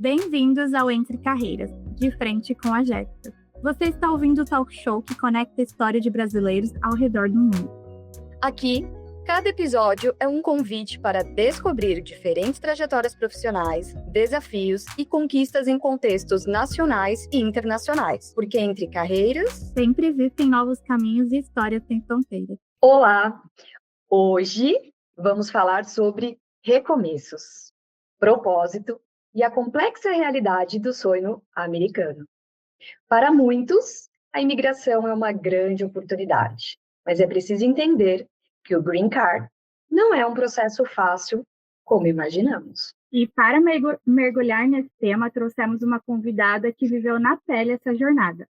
Bem-vindos ao Entre Carreiras, de frente com a Jéssica. Você está ouvindo o talk show que conecta a história de brasileiros ao redor do mundo. Aqui, cada episódio é um convite para descobrir diferentes trajetórias profissionais, desafios e conquistas em contextos nacionais e internacionais. Porque entre carreiras, sempre existem novos caminhos e histórias sem fronteiras. Olá! Hoje vamos falar sobre recomeços, propósito e a complexa realidade do sonho americano. Para muitos, a imigração é uma grande oportunidade, mas é preciso entender que o Green Card não é um processo fácil como imaginamos. E para mergulhar nesse tema, trouxemos uma convidada que viveu na pele essa jornada.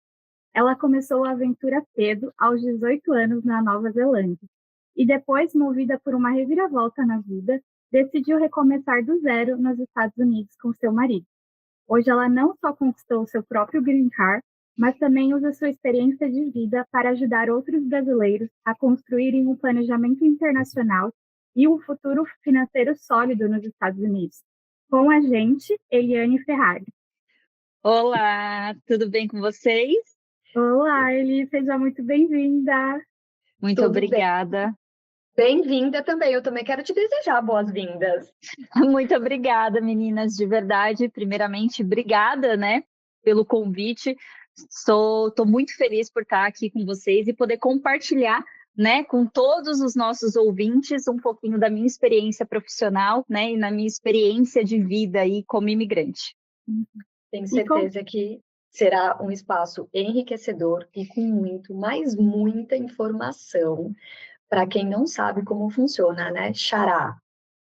Ela começou a aventura cedo, aos 18 anos, na Nova Zelândia. E depois, movida por uma reviravolta na vida, decidiu recomeçar do zero nos Estados Unidos com seu marido. Hoje ela não só conquistou seu próprio Green Card, mas também usa sua experiência de vida para ajudar outros brasileiros a construírem um planejamento internacional e um futuro financeiro sólido nos Estados Unidos. Com a gente, Eliane Ferrari. Olá, tudo bem com vocês? Olá, Eli, seja muito bem-vinda. Muito obrigada. Bem-vinda também, eu também quero te desejar boas-vindas. Muito obrigada, meninas, de verdade. Primeiramente, obrigada, pelo convite. Estou muito feliz por estar aqui com vocês e poder compartilhar, com todos os nossos ouvintes um pouquinho da minha experiência profissional, e na minha experiência de vida aí como imigrante. Tenho certeza que será um espaço enriquecedor e com muita informação para quem não sabe como funciona, Xará?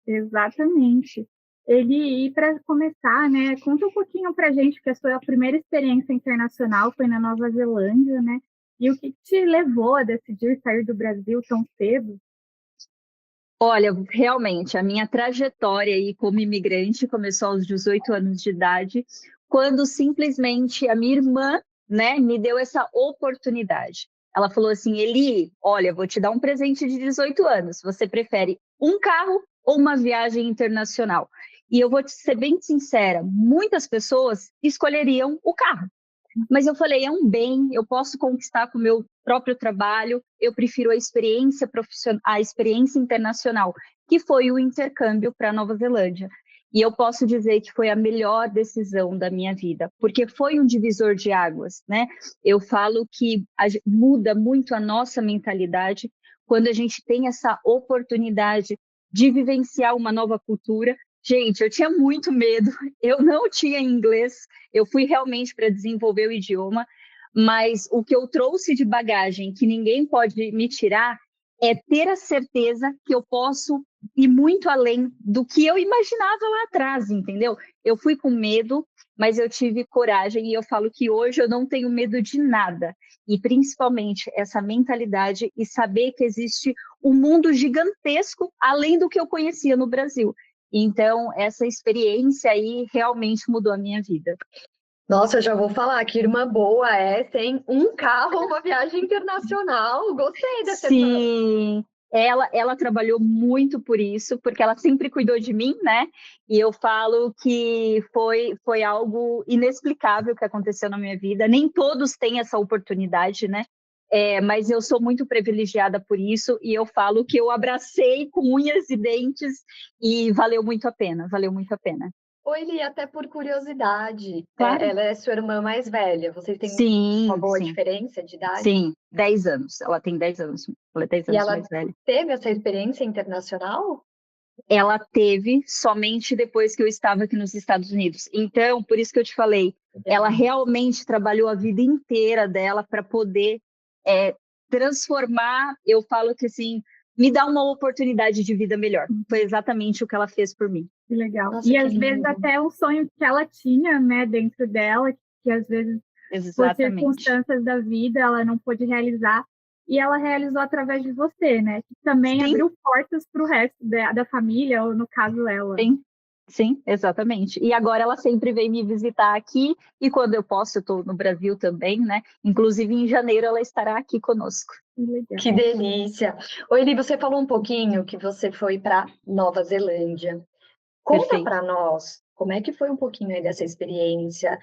Exatamente. E para começar, conta um pouquinho para a gente, que a sua primeira experiência internacional foi na Nova Zelândia, e o que te levou a decidir sair do Brasil tão cedo? Olha, realmente, a minha trajetória aí como imigrante começou aos 18 anos de idade, quando simplesmente a minha irmã, me deu essa oportunidade. Ela falou assim, Eli, olha, vou te dar um presente de 18 anos, você prefere um carro ou uma viagem internacional? E eu vou te ser bem sincera, muitas pessoas escolheriam o carro. Mas eu falei, é um bem, eu posso conquistar com o meu próprio trabalho, eu prefiro a experiência profissional, a experiência internacional, que foi o intercâmbio para a Nova Zelândia. E eu posso dizer que foi a melhor decisão da minha vida, porque foi um divisor de águas, Eu falo que muda muito a nossa mentalidade quando a gente tem essa oportunidade de vivenciar uma nova cultura. Gente, eu tinha muito medo, eu não tinha inglês, eu fui realmente para desenvolver o idioma, mas o que eu trouxe de bagagem que ninguém pode me tirar é ter a certeza que eu posso ir muito além do que eu imaginava lá atrás, entendeu? Eu fui com medo, mas eu tive coragem e eu falo que hoje eu não tenho medo de nada. E principalmente essa mentalidade e saber que existe um mundo gigantesco além do que eu conhecia no Brasil. Então, essa experiência aí realmente mudou a minha vida. Nossa, eu já vou falar que irmã boa tem um carro, uma viagem internacional. Gostei dessa irmã. Sim, ela trabalhou muito por isso, porque ela sempre cuidou de mim, E eu falo que foi algo inexplicável que aconteceu na minha vida. Nem todos têm essa oportunidade, mas eu sou muito privilegiada por isso e eu falo que eu abracei com unhas e dentes e valeu muito a pena, valeu muito a pena. Oi, Eli, até por curiosidade, Claro. Ela é sua irmã mais velha, vocês têm uma boa diferença de idade? Sim, 10 anos, ela tem 10 anos, ela é 10 anos mais velha. E ela teve essa experiência internacional? Ela teve somente depois que eu estava aqui nos Estados Unidos. Então, por isso que eu te falei, ela realmente trabalhou a vida inteira dela para poder transformar, eu falo que assim, me dá uma oportunidade de vida melhor. Foi exatamente o que ela fez por mim. Que legal. Nossa, e às vezes até um sonho que ela tinha, dentro dela, que às vezes por circunstâncias da vida ela não pôde realizar, e ela realizou através de você, que também Sim. Abriu portas para o resto da família, ou no caso ela. Sim, exatamente. E agora ela sempre vem me visitar aqui, e quando eu posso, eu estou no Brasil também, Inclusive, em janeiro, ela estará aqui conosco. Que delícia! Oi, Eli, você falou um pouquinho que você foi para Nova Zelândia. Conta para nós Como é que foi um pouquinho aí dessa experiência?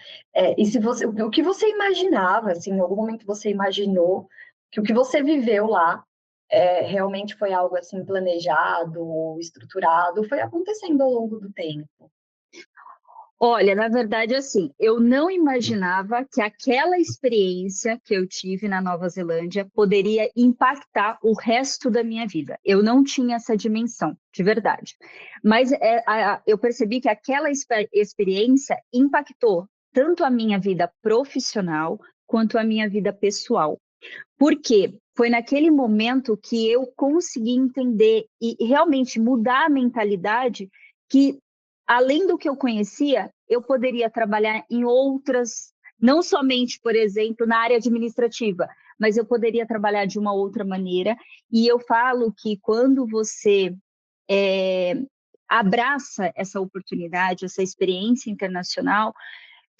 E se você, o que você imaginava, assim, em algum momento você imaginou que o que você viveu lá realmente foi algo assim planejado, estruturado, foi acontecendo ao longo do tempo? Olha, na verdade, assim, eu não imaginava que aquela experiência que eu tive na Nova Zelândia poderia impactar o resto da minha vida. Eu não tinha essa dimensão, de verdade. Mas eu percebi que aquela experiência impactou tanto a minha vida profissional quanto a minha vida pessoal. Por quê? Foi naquele momento que eu consegui entender e realmente mudar a mentalidade que, além do que eu conhecia, eu poderia trabalhar em outras, não somente, por exemplo, na área administrativa, mas eu poderia trabalhar de uma outra maneira. E eu falo que quando você abraça essa oportunidade, essa experiência internacional,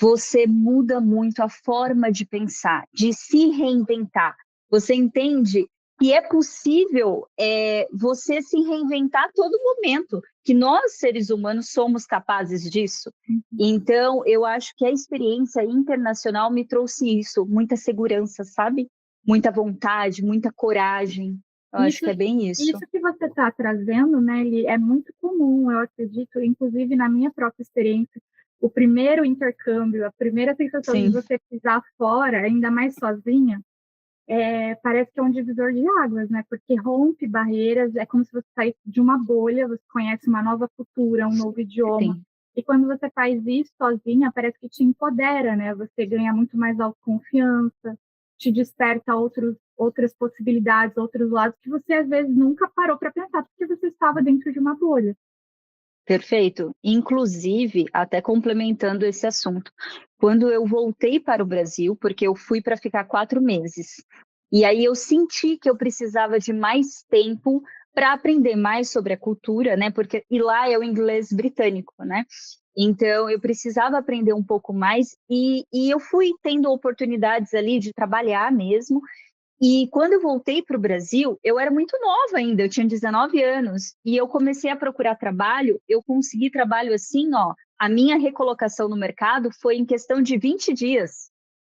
você muda muito a forma de pensar, de se reinventar. Você entende que é possível você se reinventar a todo momento, que nós, seres humanos, somos capazes disso. Então, eu acho que a experiência internacional me trouxe isso, muita segurança, sabe? Muita vontade, muita coragem. Eu acho Isso, que é bem isso. isso que você está trazendo, né, ele é muito comum, eu acredito, inclusive na minha própria experiência, o primeiro intercâmbio, a primeira sensação de Sim. você pisar fora, ainda mais sozinha, parece que é um divisor de águas, né? Porque rompe barreiras, é como se você saísse de uma bolha, você conhece uma nova cultura, um novo idioma. Sim. E quando você faz isso sozinha, parece que te empodera, né? Você ganha muito mais autoconfiança, te desperta outras possibilidades, outros lados que você às vezes nunca parou para pensar, porque você estava dentro de uma bolha. Perfeito. Inclusive, até complementando esse assunto, quando eu voltei para o Brasil, porque eu fui para ficar 4 meses, e aí eu senti que eu precisava de mais tempo para aprender mais sobre a cultura, né? Porque e lá é o inglês britânico, né? Então eu precisava aprender um pouco mais e eu fui tendo oportunidades ali de trabalhar mesmo. E quando eu voltei para o Brasil, eu era muito nova ainda, eu tinha 19 anos, e eu comecei a procurar trabalho, eu consegui trabalho assim, ó, a minha recolocação no mercado foi em questão de 20 dias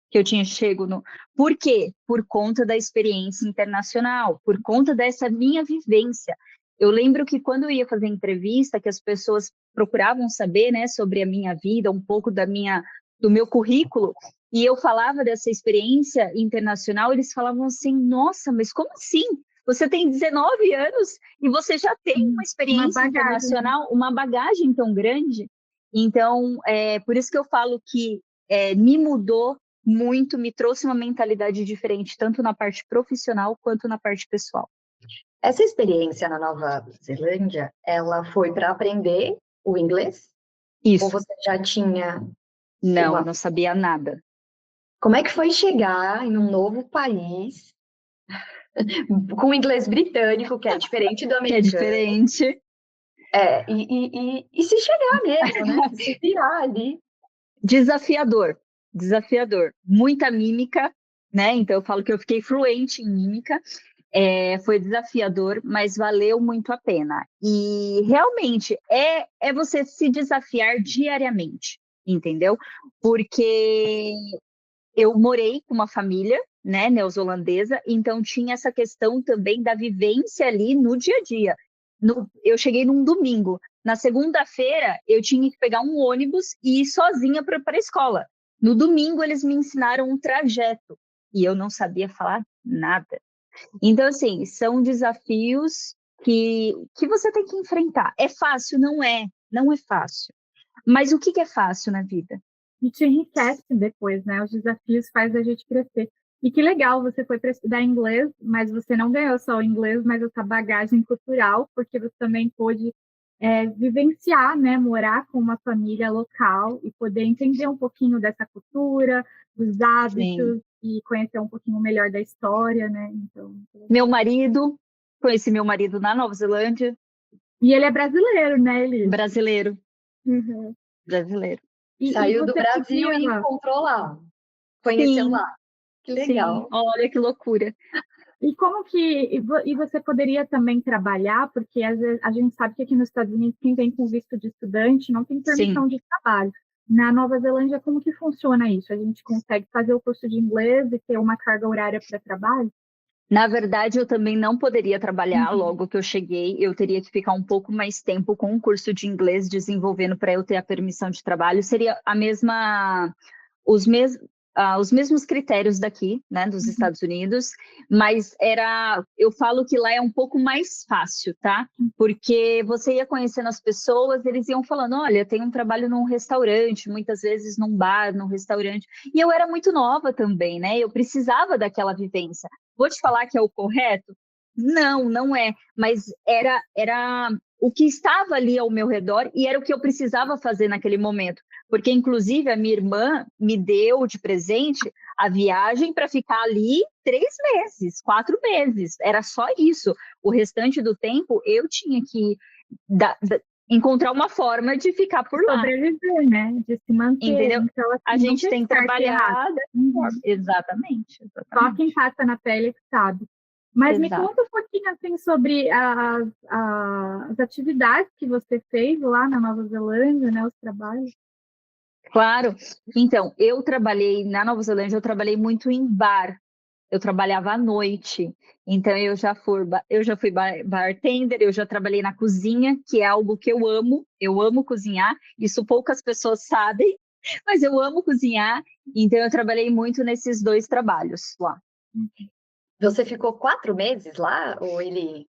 que eu tinha chego no... Por quê? Por conta da experiência internacional, por conta dessa minha vivência. Eu lembro que quando eu ia fazer entrevista, que as pessoas procuravam saber, né, sobre a minha vida, um pouco do meu currículo, e eu falava dessa experiência internacional, eles falavam assim, nossa, mas como assim? Você tem 19 anos e você já tem uma experiência bagagem, internacional, uma bagagem tão grande? Então, por isso que eu falo que me mudou muito, me trouxe uma mentalidade diferente, tanto na parte profissional quanto na parte pessoal. Essa experiência na Nova Zelândia, ela foi para aprender o inglês? Ou Isso. você já tinha Não, não sabia nada. Como é que foi chegar em um novo país com inglês britânico, que é diferente do Que é americano? diferente. E se chegar mesmo, né? Se virar ali. Desafiador, desafiador. Muita mímica, né? Então eu falo que eu fiquei fluente em mímica. Foi desafiador, mas valeu muito a pena. E realmente é você se desafiar diariamente, entendeu? Porque eu morei com uma família, né, neozelandesa, então tinha essa questão também da vivência ali no dia a dia. Eu cheguei num domingo. Na segunda-feira, eu tinha que pegar um ônibus e ir sozinha para a escola. No domingo, eles me ensinaram um trajeto e eu não sabia falar nada. Então, assim, são desafios que você tem que enfrentar. É fácil? Não é. Não é fácil. Mas o que é fácil na vida? E te enriquece depois, né? Os desafios fazem a gente crescer. E que legal, você foi para estudar inglês, mas você não ganhou só o inglês, mas essa bagagem cultural, porque você também pôde vivenciar, né? Morar com uma família local e poder entender um pouquinho dessa cultura, dos hábitos, Sim. e conhecer um pouquinho melhor da história, né? Então, Conheci meu marido na Nova Zelândia, e ele é brasileiro, né, Eli? brasileiro, Uhum. brasileiro. E Saiu do você Brasil podia... e encontrou lá. Conheceu Sim, lá. Que sim, legal. olha que loucura. E como que e você poderia também trabalhar, porque às vezes a gente sabe que aqui nos Estados Unidos quem vem com visto de estudante não tem Sim. permissão de trabalho. Na Nova Zelândia, como que funciona isso? A gente consegue fazer o curso de inglês e ter uma carga horária para trabalho? Na verdade, eu também não poderia trabalhar Uhum. logo que eu cheguei. Eu teria que ficar um pouco mais tempo com o curso de inglês desenvolvendo para eu ter a permissão de trabalho. Seria a mesma, os, mes, os mesmos critérios daqui, né, dos Uhum. Estados Unidos, mas eu falo que lá é um pouco mais fácil, tá? Porque você ia conhecendo as pessoas, eles iam falando, olha, tem um trabalho num restaurante, muitas vezes num bar, num restaurante. E eu era muito nova também, né? Eu precisava daquela vivência. Vou te falar que é o correto? Não, não é. Mas era o que estava ali ao meu redor e era o que eu precisava fazer naquele momento. Porque, inclusive, a minha irmã me deu de presente a viagem para ficar ali 3 meses, 4 meses. Era só isso. O restante do tempo eu tinha que encontrar uma forma de ficar por lá. Sobreviver, né? De se manter. Entendeu? Então, A assim, não gente tem tem que certo e errado. trabalhar dessa forma. Uhum. Exatamente, Só quem exatamente. passa na pele que sabe. Mas me Exato. conta um pouquinho assim sobre as atividades que você fez lá na Nova Zelândia, né? Os trabalhos. Claro. Então, eu trabalhei na Nova Zelândia, eu trabalhei muito em bar. Eu trabalhava à noite. Então, eu já fui bartender, eu já trabalhei na cozinha, que é algo que eu amo. Eu amo cozinhar. Isso poucas pessoas sabem, mas eu amo cozinhar. Então, eu trabalhei muito nesses 2 trabalhos lá. Você ficou 4 meses lá? Ou ele...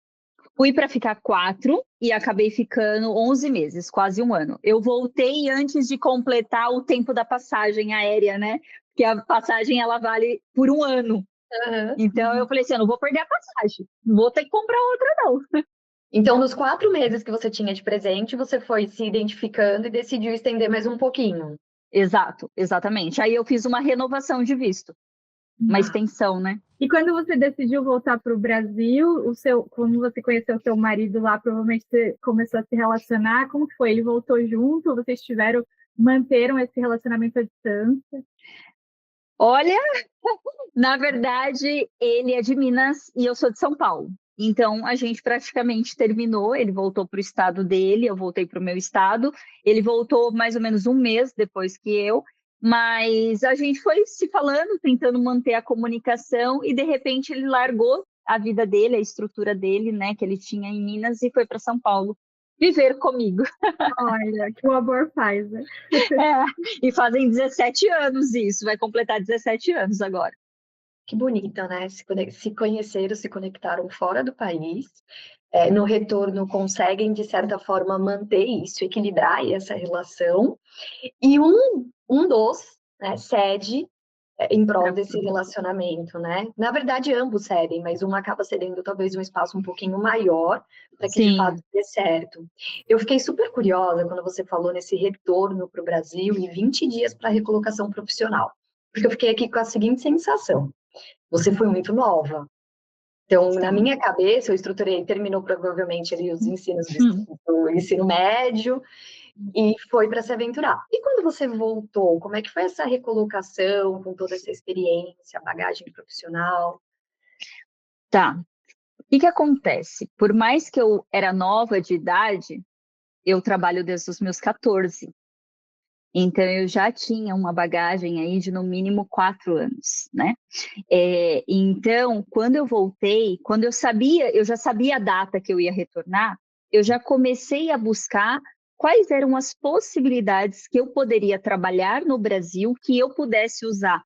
Fui para ficar 4 e acabei ficando 11 meses, quase um ano. Eu voltei antes de completar o tempo da passagem aérea, né? Porque a passagem ela vale por um ano. Aham. Então eu falei assim, eu não vou perder a passagem, não vou ter que comprar outra não. Então, nos 4 meses que você tinha de presente, você foi se identificando e decidiu estender mais um pouquinho. Exato, exatamente. Aí eu fiz uma renovação de visto, uma extensão, né? E quando você decidiu voltar para o Brasil, como você conheceu o seu marido lá, provavelmente você começou a se relacionar. Como que foi? Ele voltou junto? Vocês manteram esse relacionamento à distância? Olha, na verdade, ele é de Minas e eu sou de São Paulo. Então, a gente praticamente terminou. Ele voltou para o estado dele, eu voltei para o meu estado. Ele voltou mais ou menos um mês depois que eu, mas a gente foi se falando, tentando manter a comunicação, e de repente ele largou a vida dele, a estrutura dele, né, que ele tinha em Minas, e foi para São Paulo viver comigo. Olha, que o amor faz, né? É, e fazem 17 anos isso, vai completar 17 anos agora. Que bonito, né? Se conheceram, se conectaram fora do país. No retorno, conseguem, de certa forma, manter isso, equilibrar essa relação. E um dos, né, cede em prol desse relacionamento, né? Na verdade, ambos cedem, mas um acaba cedendo talvez um espaço um pouquinho maior para que de fato Sim. dê certo. Eu fiquei super curiosa quando você falou nesse retorno para o Brasil e 20 dias para recolocação profissional, porque eu fiquei aqui com a seguinte sensação: você foi muito nova. Então, na Sim. minha cabeça, eu estruturei, terminou provavelmente ali os ensinos Hum. do ensino médio, e foi para se aventurar. E quando você voltou, como é que foi essa recolocação com toda essa experiência, bagagem profissional? Tá. O que acontece? Por mais que eu era nova de idade, eu trabalho desde os meus 14. Então, eu já tinha uma bagagem aí de no mínimo 4 anos, né? Então, quando eu voltei, eu já sabia a data que eu ia retornar, eu já comecei a buscar quais eram as possibilidades que eu poderia trabalhar no Brasil, que eu pudesse usar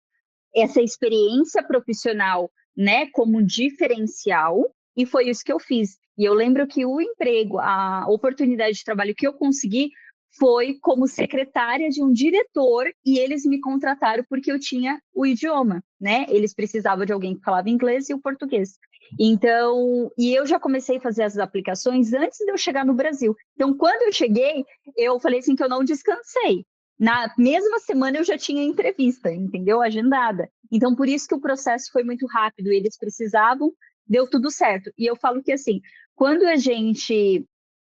essa experiência profissional, né, como diferencial, e foi isso que eu fiz. E eu lembro que o emprego, a oportunidade de trabalho que eu consegui foi como secretária de um diretor, e eles me contrataram porque eu tinha o idioma, né? Eles precisavam de alguém que falava inglês e o português. Então, e eu já comecei a fazer as aplicações antes de eu chegar no Brasil. Então, quando eu cheguei, eu falei assim que eu não descansei. Na mesma semana eu já tinha entrevista, entendeu? Agendada. Então, por isso que o processo foi muito rápido. Eles precisavam, deu tudo certo. E eu falo que, assim, quando a gente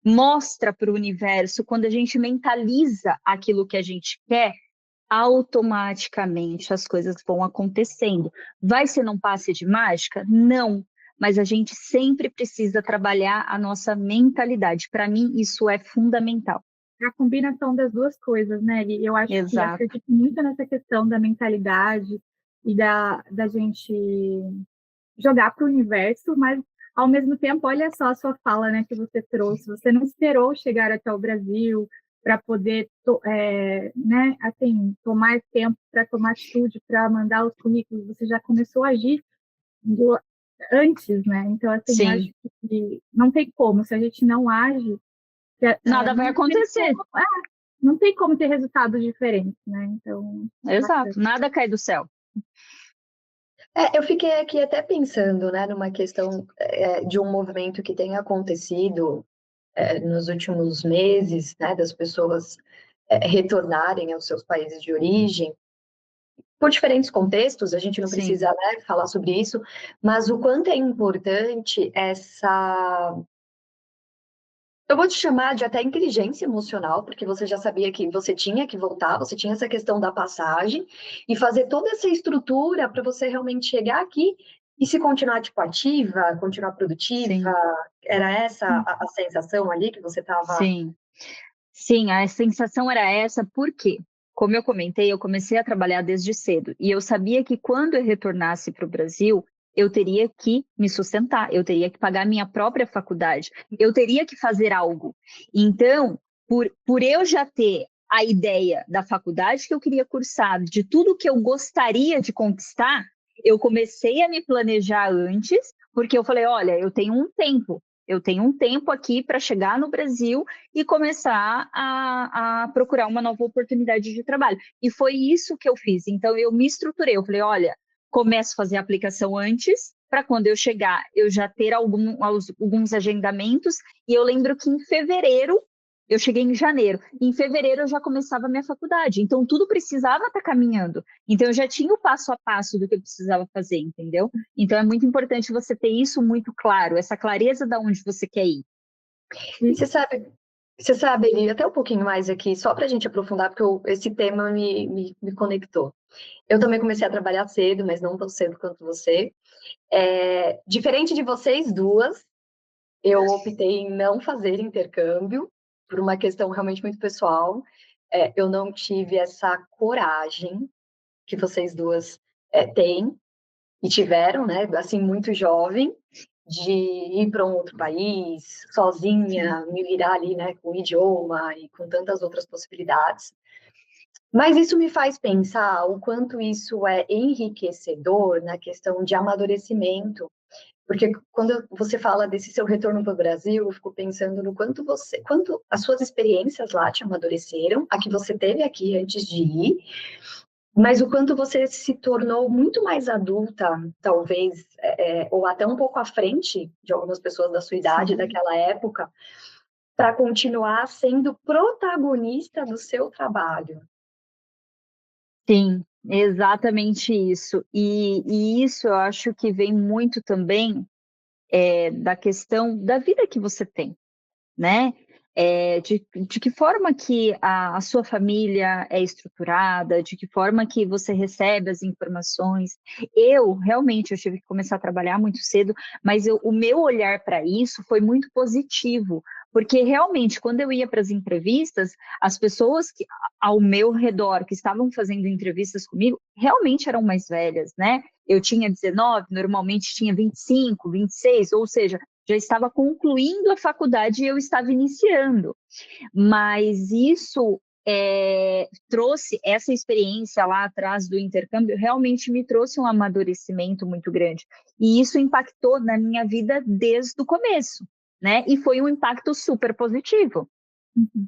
mostra para o universo, quando a gente mentaliza aquilo que a gente quer, automaticamente as coisas vão acontecendo. Vai ser num passe de mágica? Não. mas a gente sempre precisa trabalhar a nossa mentalidade. Para mim, isso é fundamental. A combinação das duas coisas, né, Eli? Eu acho que Exato. acredito muito nessa questão da mentalidade e da gente jogar para o universo, mas ao mesmo tempo, olha só a sua fala, né, que você trouxe. Você não esperou chegar até o Brasil para poder, né, assim, tomar tempo para tomar atitude, para mandar os currículos. Você já começou a agir antes, né? Então, assim, Sim. acho que não tem como. Se a gente não age, Nada vai acontecer. Não tem como ter resultados diferentes, né? Então, Exato, nada cai do céu. Eu fiquei aqui até pensando, né, numa questão de um movimento que tem acontecido nos últimos meses, né, das pessoas retornarem aos seus países de origem, por diferentes contextos, a gente não Sim. precisa, né, falar sobre isso, mas o quanto é importante essa... Eu vou te chamar de até inteligência emocional, porque você já sabia que você tinha que voltar, você tinha essa questão da passagem, e fazer toda essa estrutura para você realmente chegar aqui e se continuar, tipo, ativa, continuar produtiva. Sim. Era essa a sensação ali que você estava... Sim, a sensação era essa, porque, como eu comentei, eu comecei a trabalhar desde cedo, e eu sabia que quando eu retornasse para o Brasil, eu teria que me sustentar, eu teria que pagar minha própria faculdade, eu teria que fazer algo. Então, por eu já ter a ideia da faculdade que eu queria cursar, de tudo que eu gostaria de conquistar, eu comecei a me planejar antes, porque eu falei, olha, eu tenho um tempo aqui para chegar no Brasil e começar a procurar uma nova oportunidade de trabalho. E foi isso que eu fiz. Então, eu me estruturei. Eu falei, olha, começo a fazer a aplicação antes, para quando eu chegar, eu já ter alguns agendamentos. E eu lembro que em fevereiro, eu cheguei em janeiro, em fevereiro eu já começava a minha faculdade. Então, tudo precisava estar caminhando. Então, eu já tinha o passo a passo do que eu precisava fazer, entendeu? Então, é muito importante você ter isso muito claro, essa clareza de onde você quer ir. E você sabe, Eli, até um pouquinho mais aqui, só para a gente aprofundar, porque esse tema me conectou. Eu também comecei a trabalhar cedo, mas não tão cedo quanto você. Diferente de vocês duas, eu optei em não fazer intercâmbio, por uma questão realmente muito pessoal. Eu não tive essa coragem que vocês duas têm e tiveram, né, assim, muito jovem, de ir para um outro país, sozinha, me virar ali, né, com o idioma e com tantas outras possibilidades. Mas isso me faz pensar o quanto isso é enriquecedor na questão de amadurecimento, porque quando você fala desse seu retorno para o Brasil, eu fico pensando no quanto as suas experiências lá te amadureceram, a que você teve aqui antes de ir, mas o quanto você se tornou muito mais adulta, talvez, ou até um pouco à frente de algumas pessoas da sua idade, daquela época, para continuar sendo protagonista do seu trabalho. Sim, exatamente isso. E isso eu acho que vem muito também da questão da vida que você tem, né? De que forma que a sua família é estruturada, de que forma que você recebe as informações. Eu tive que começar a trabalhar muito cedo, mas o meu olhar para isso foi muito positivo, porque realmente, quando eu ia para as entrevistas, as pessoas ao meu redor que estavam fazendo entrevistas comigo realmente eram mais velhas, né? Eu tinha 19, normalmente tinha 25, 26, ou seja, já estava concluindo a faculdade e eu estava iniciando. Mas isso trouxe essa experiência lá atrás do intercâmbio, realmente me trouxe um amadurecimento muito grande. E isso impactou na minha vida desde o começo, né? E foi um impacto super positivo. Uhum.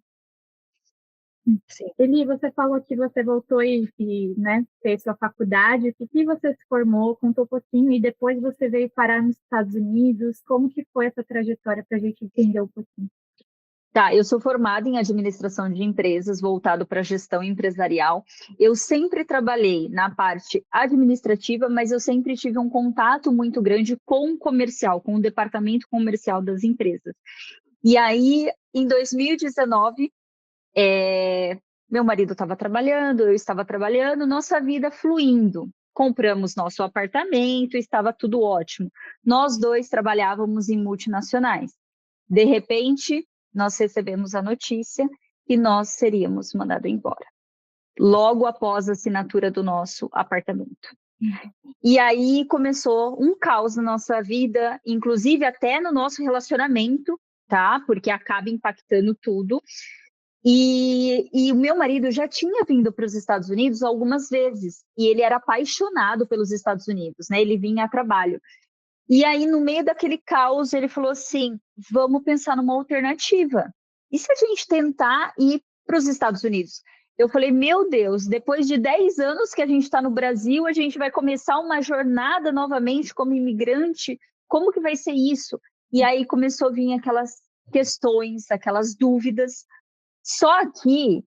Sim. Eli, você falou que você voltou né, fez sua faculdade, o que você se formou, contou um pouquinho, e depois você veio parar nos Estados Unidos. Como que foi essa trajetória para a gente entender um pouquinho? Tá, eu sou formada em administração de empresas, voltado para gestão empresarial. Eu sempre trabalhei na parte administrativa, mas eu sempre tive um contato muito grande com o comercial, com o departamento comercial das empresas. E aí, em 2019, meu marido estava trabalhando, eu estava trabalhando, nossa vida fluindo. compramos nosso apartamento, estava tudo ótimo. Nós dois trabalhávamos em multinacionais. De repente, nós recebemos a notícia que nós seríamos mandados embora, logo após a assinatura do nosso apartamento. E aí começou um caos na nossa vida, inclusive até no nosso relacionamento, tá? Porque acaba impactando tudo. E o meu marido já tinha vindo para os Estados Unidos algumas vezes, e ele era apaixonado pelos Estados Unidos, né? Ele vinha a trabalho. E aí, no meio daquele caos, ele falou assim, vamos pensar numa alternativa. E se a gente tentar ir para os Estados Unidos? Eu falei, meu Deus, depois de 10 anos que a gente está no Brasil, a gente vai começar uma jornada novamente como imigrante? Como que vai ser isso? E aí começou a vir aquelas questões, aquelas dúvidas. Só que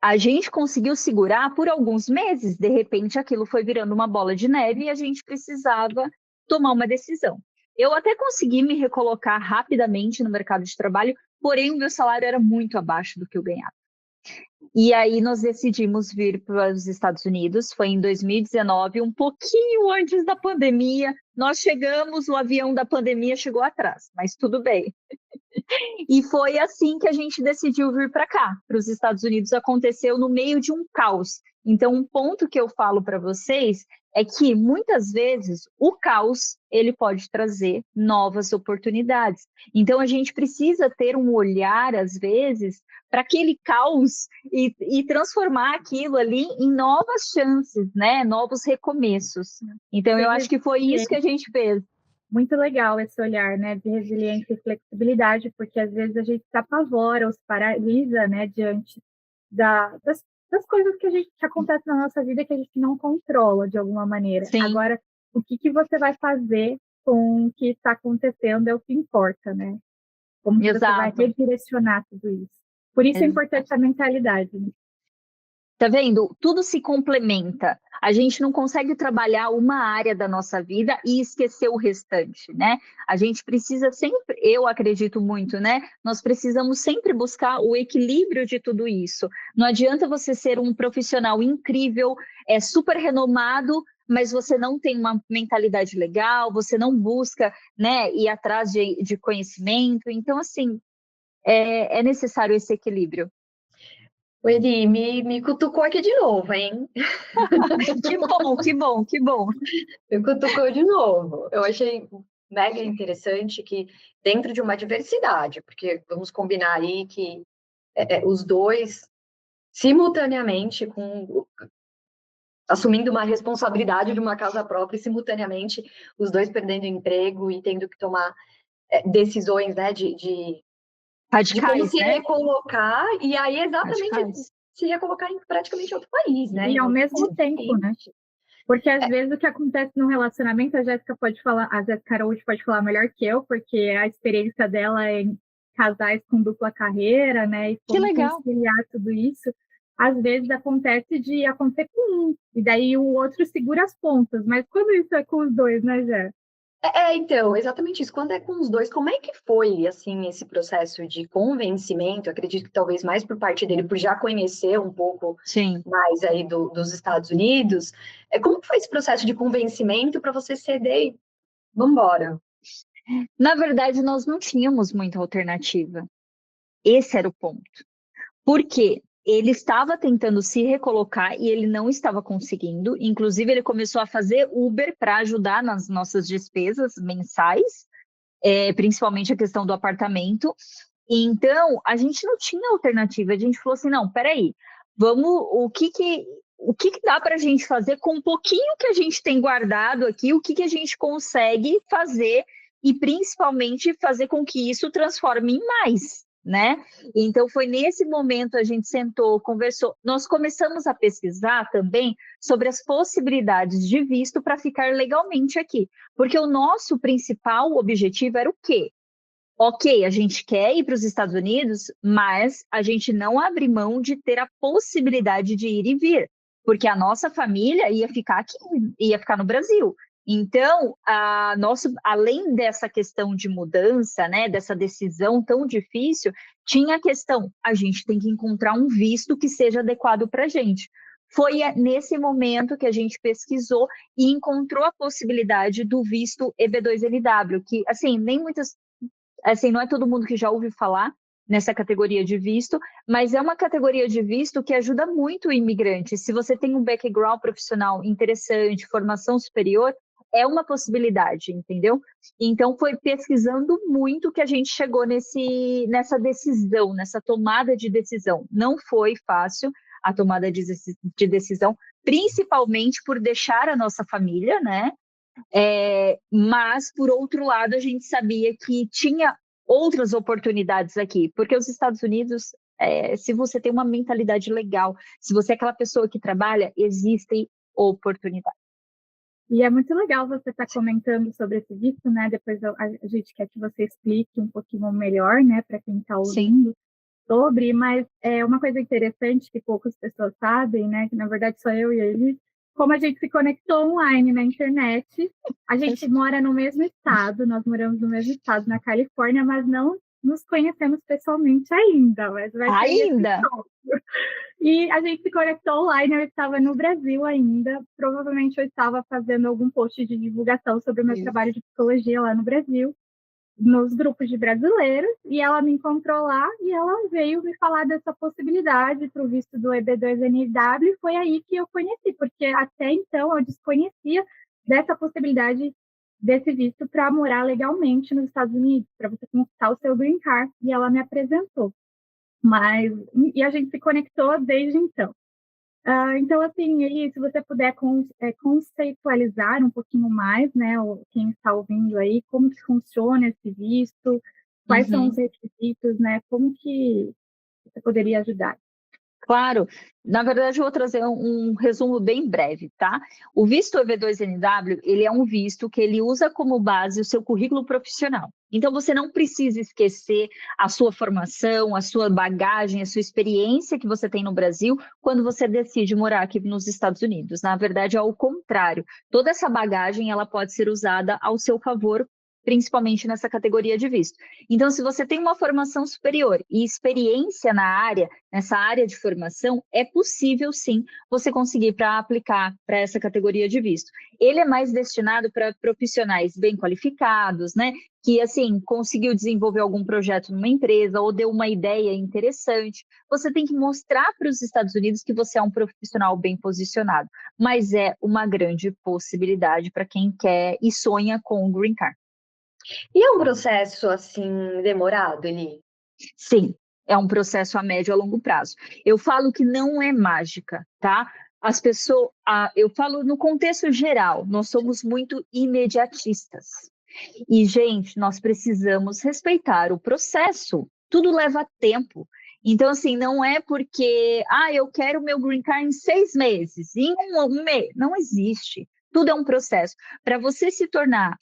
a gente conseguiu segurar por alguns meses. De repente, aquilo foi virando uma bola de neve e a gente precisava tomar uma decisão. Eu até consegui me recolocar rapidamente no mercado de trabalho, porém o meu salário era muito abaixo do que eu ganhava. E aí nós decidimos vir para os Estados Unidos, foi em 2019, um pouquinho antes da pandemia. Nós chegamos, o avião da pandemia chegou atrás, mas tudo bem. E foi assim que a gente decidiu vir para cá, para os Estados Unidos. Aconteceu no meio de um caos. Então, um ponto que eu falo para vocês é que, muitas vezes, o caos ele pode trazer novas oportunidades. Então, a gente precisa ter um olhar, às vezes, para aquele caos e transformar aquilo ali em novas chances, né? Novos recomeços. Então, eu acho que foi isso que a gente fez. Muito legal esse olhar, né, de resiliência e flexibilidade, porque às vezes a gente se apavora ou se paralisa, né, diante das coisas que acontecem na nossa vida que a gente não controla de alguma maneira. Sim. Agora, o que você vai fazer com o que está acontecendo é o que importa, né? Como que você vai redirecionar tudo isso. Por isso é importante a mentalidade, né? Tá vendo? Tudo se complementa. A gente não consegue trabalhar uma área da nossa vida e esquecer o restante, né? A gente precisa sempre, eu acredito muito, né? Nós precisamos sempre buscar o equilíbrio de tudo isso. Não adianta você ser um profissional incrível, super renomado, mas você não tem uma mentalidade legal, você não busca, né, ir atrás de conhecimento. Então, assim, é necessário esse equilíbrio. O Eli, me cutucou aqui de novo, hein? Que bom. Me cutucou de novo. Eu achei mega interessante que dentro de uma diversidade, porque vamos combinar aí que os dois, simultaneamente, assumindo uma responsabilidade de uma casa própria, e simultaneamente os dois perdendo emprego e tendo que tomar decisões, né, radicais, como se né? recolocar, e aí exatamente radicais. Se recolocar em praticamente outro país, né? E ao mesmo tempo, né? Porque às vezes o que acontece no relacionamento, a Jéssica Araújo pode falar melhor que eu, porque a experiência dela é em casais com dupla carreira, né? E como conciliar tudo isso. Às vezes acontece de acontecer com um, e daí o outro segura as pontas. Mas quando isso é com os dois, né, Jé? Então, exatamente isso. Quando é com os dois, como é que foi, assim, esse processo de convencimento? Acredito que talvez mais por parte dele, por já conhecer um pouco mais aí dos Estados Unidos. Como que foi esse processo de convencimento para você ceder e vamos embora? Na verdade, nós não tínhamos muita alternativa. Esse era o ponto. Por quê? Ele estava tentando se recolocar e ele não estava conseguindo. Inclusive, ele começou a fazer Uber para ajudar nas nossas despesas mensais, principalmente a questão do apartamento. Então, a gente não tinha alternativa. A gente falou assim, não, peraí, o que dá para a gente fazer com um pouquinho que a gente tem guardado aqui, o que a gente consegue fazer e, principalmente, fazer com que isso transforme em mais, né? Então, foi nesse momento a gente sentou, conversou. Nós começamos a pesquisar também sobre as possibilidades de visto para ficar legalmente aqui, porque o nosso principal objetivo era o quê? Ok, a gente quer ir para os Estados Unidos, mas a gente não abre mão de ter a possibilidade de ir e vir, porque a nossa família ia ficar aqui, ia ficar no Brasil. Então, além dessa questão de mudança, né, dessa decisão tão difícil, tinha a questão, a gente tem que encontrar um visto que seja adequado para a gente. Foi nesse momento que a gente pesquisou e encontrou a possibilidade do visto EB2NW, que, assim, não é todo mundo que já ouve falar nessa categoria de visto, mas é uma categoria de visto que ajuda muito o imigrante. Se você tem um background profissional interessante, formação superior, é uma possibilidade, entendeu? Então, foi pesquisando muito que a gente chegou nessa decisão, nessa tomada de decisão. Não foi fácil a tomada de decisão, principalmente por deixar a nossa família, né? Mas, por outro lado, a gente sabia que tinha outras oportunidades aqui, porque os Estados Unidos, se você tem uma mentalidade legal, se você é aquela pessoa que trabalha, existem oportunidades. E é muito legal você estar comentando sobre esse visto, né? Depois a gente quer que você explique um pouquinho melhor, né, para quem está ouvindo sobre, mas é uma coisa interessante que poucas pessoas sabem, né, que na verdade só eu e ele, como a gente se conectou online na internet, a gente mora no mesmo estado, nós moramos no mesmo estado, na Califórnia, mas não nos conhecemos pessoalmente ainda. Mas vai ainda? E a gente se conectou online, eu estava no Brasil ainda, provavelmente eu estava fazendo algum post de divulgação sobre o meu trabalho de psicologia lá no Brasil, nos grupos de brasileiros, e ela me encontrou lá e ela veio me falar dessa possibilidade para o visto do EB2NW, e foi aí que eu conheci, porque até então eu desconhecia dessa possibilidade desse visto para morar legalmente nos Estados Unidos, para você conquistar o seu green card, e ela me apresentou. E a gente se conectou desde então. Então, assim, se você puder conceitualizar um pouquinho mais, né, quem está ouvindo aí, como que funciona esse visto, quais são os requisitos, né, como que você poderia ajudar? Claro, na verdade eu vou trazer um resumo bem breve, tá? O visto EB2NW, ele é um visto que ele usa como base o seu currículo profissional. Então você não precisa esquecer a sua formação, a sua bagagem, a sua experiência que você tem no Brasil quando você decide morar aqui nos Estados Unidos. Na verdade é ao contrário, toda essa bagagem ela pode ser usada ao seu favor, principalmente nessa categoria de visto. Então, se você tem uma formação superior e experiência nessa área de formação, é possível, sim, você conseguir para aplicar para essa categoria de visto. Ele é mais destinado para profissionais bem qualificados, né? Que, assim, conseguiu desenvolver algum projeto numa empresa ou deu uma ideia interessante. Você tem que mostrar para os Estados Unidos que você é um profissional bem posicionado. Mas é uma grande possibilidade para quem quer e sonha com o Green Card. E é um processo, assim, demorado, Eli? Sim, é um processo a médio e a longo prazo. Eu falo que não é mágica, tá? As pessoas, eu falo no contexto geral, nós somos muito imediatistas. E, gente, nós precisamos respeitar o processo. Tudo leva tempo. Então, assim, não é porque, eu quero o meu green card em 6 meses, em um mês. Não existe. Tudo é um processo. Para você se tornar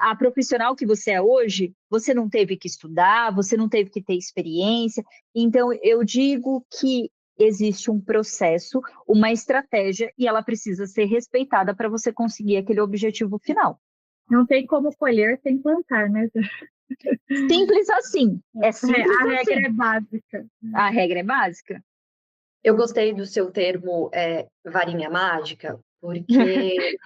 a profissional que você é hoje, você não teve que estudar, você não teve que ter experiência. Então, eu digo que existe um processo, uma estratégia, e ela precisa ser respeitada para você conseguir aquele objetivo final. Não tem como colher sem plantar, né? Simples assim. É simples A assim. regra é básica. A regra é básica. Eu gostei do seu termo varinha mágica, porque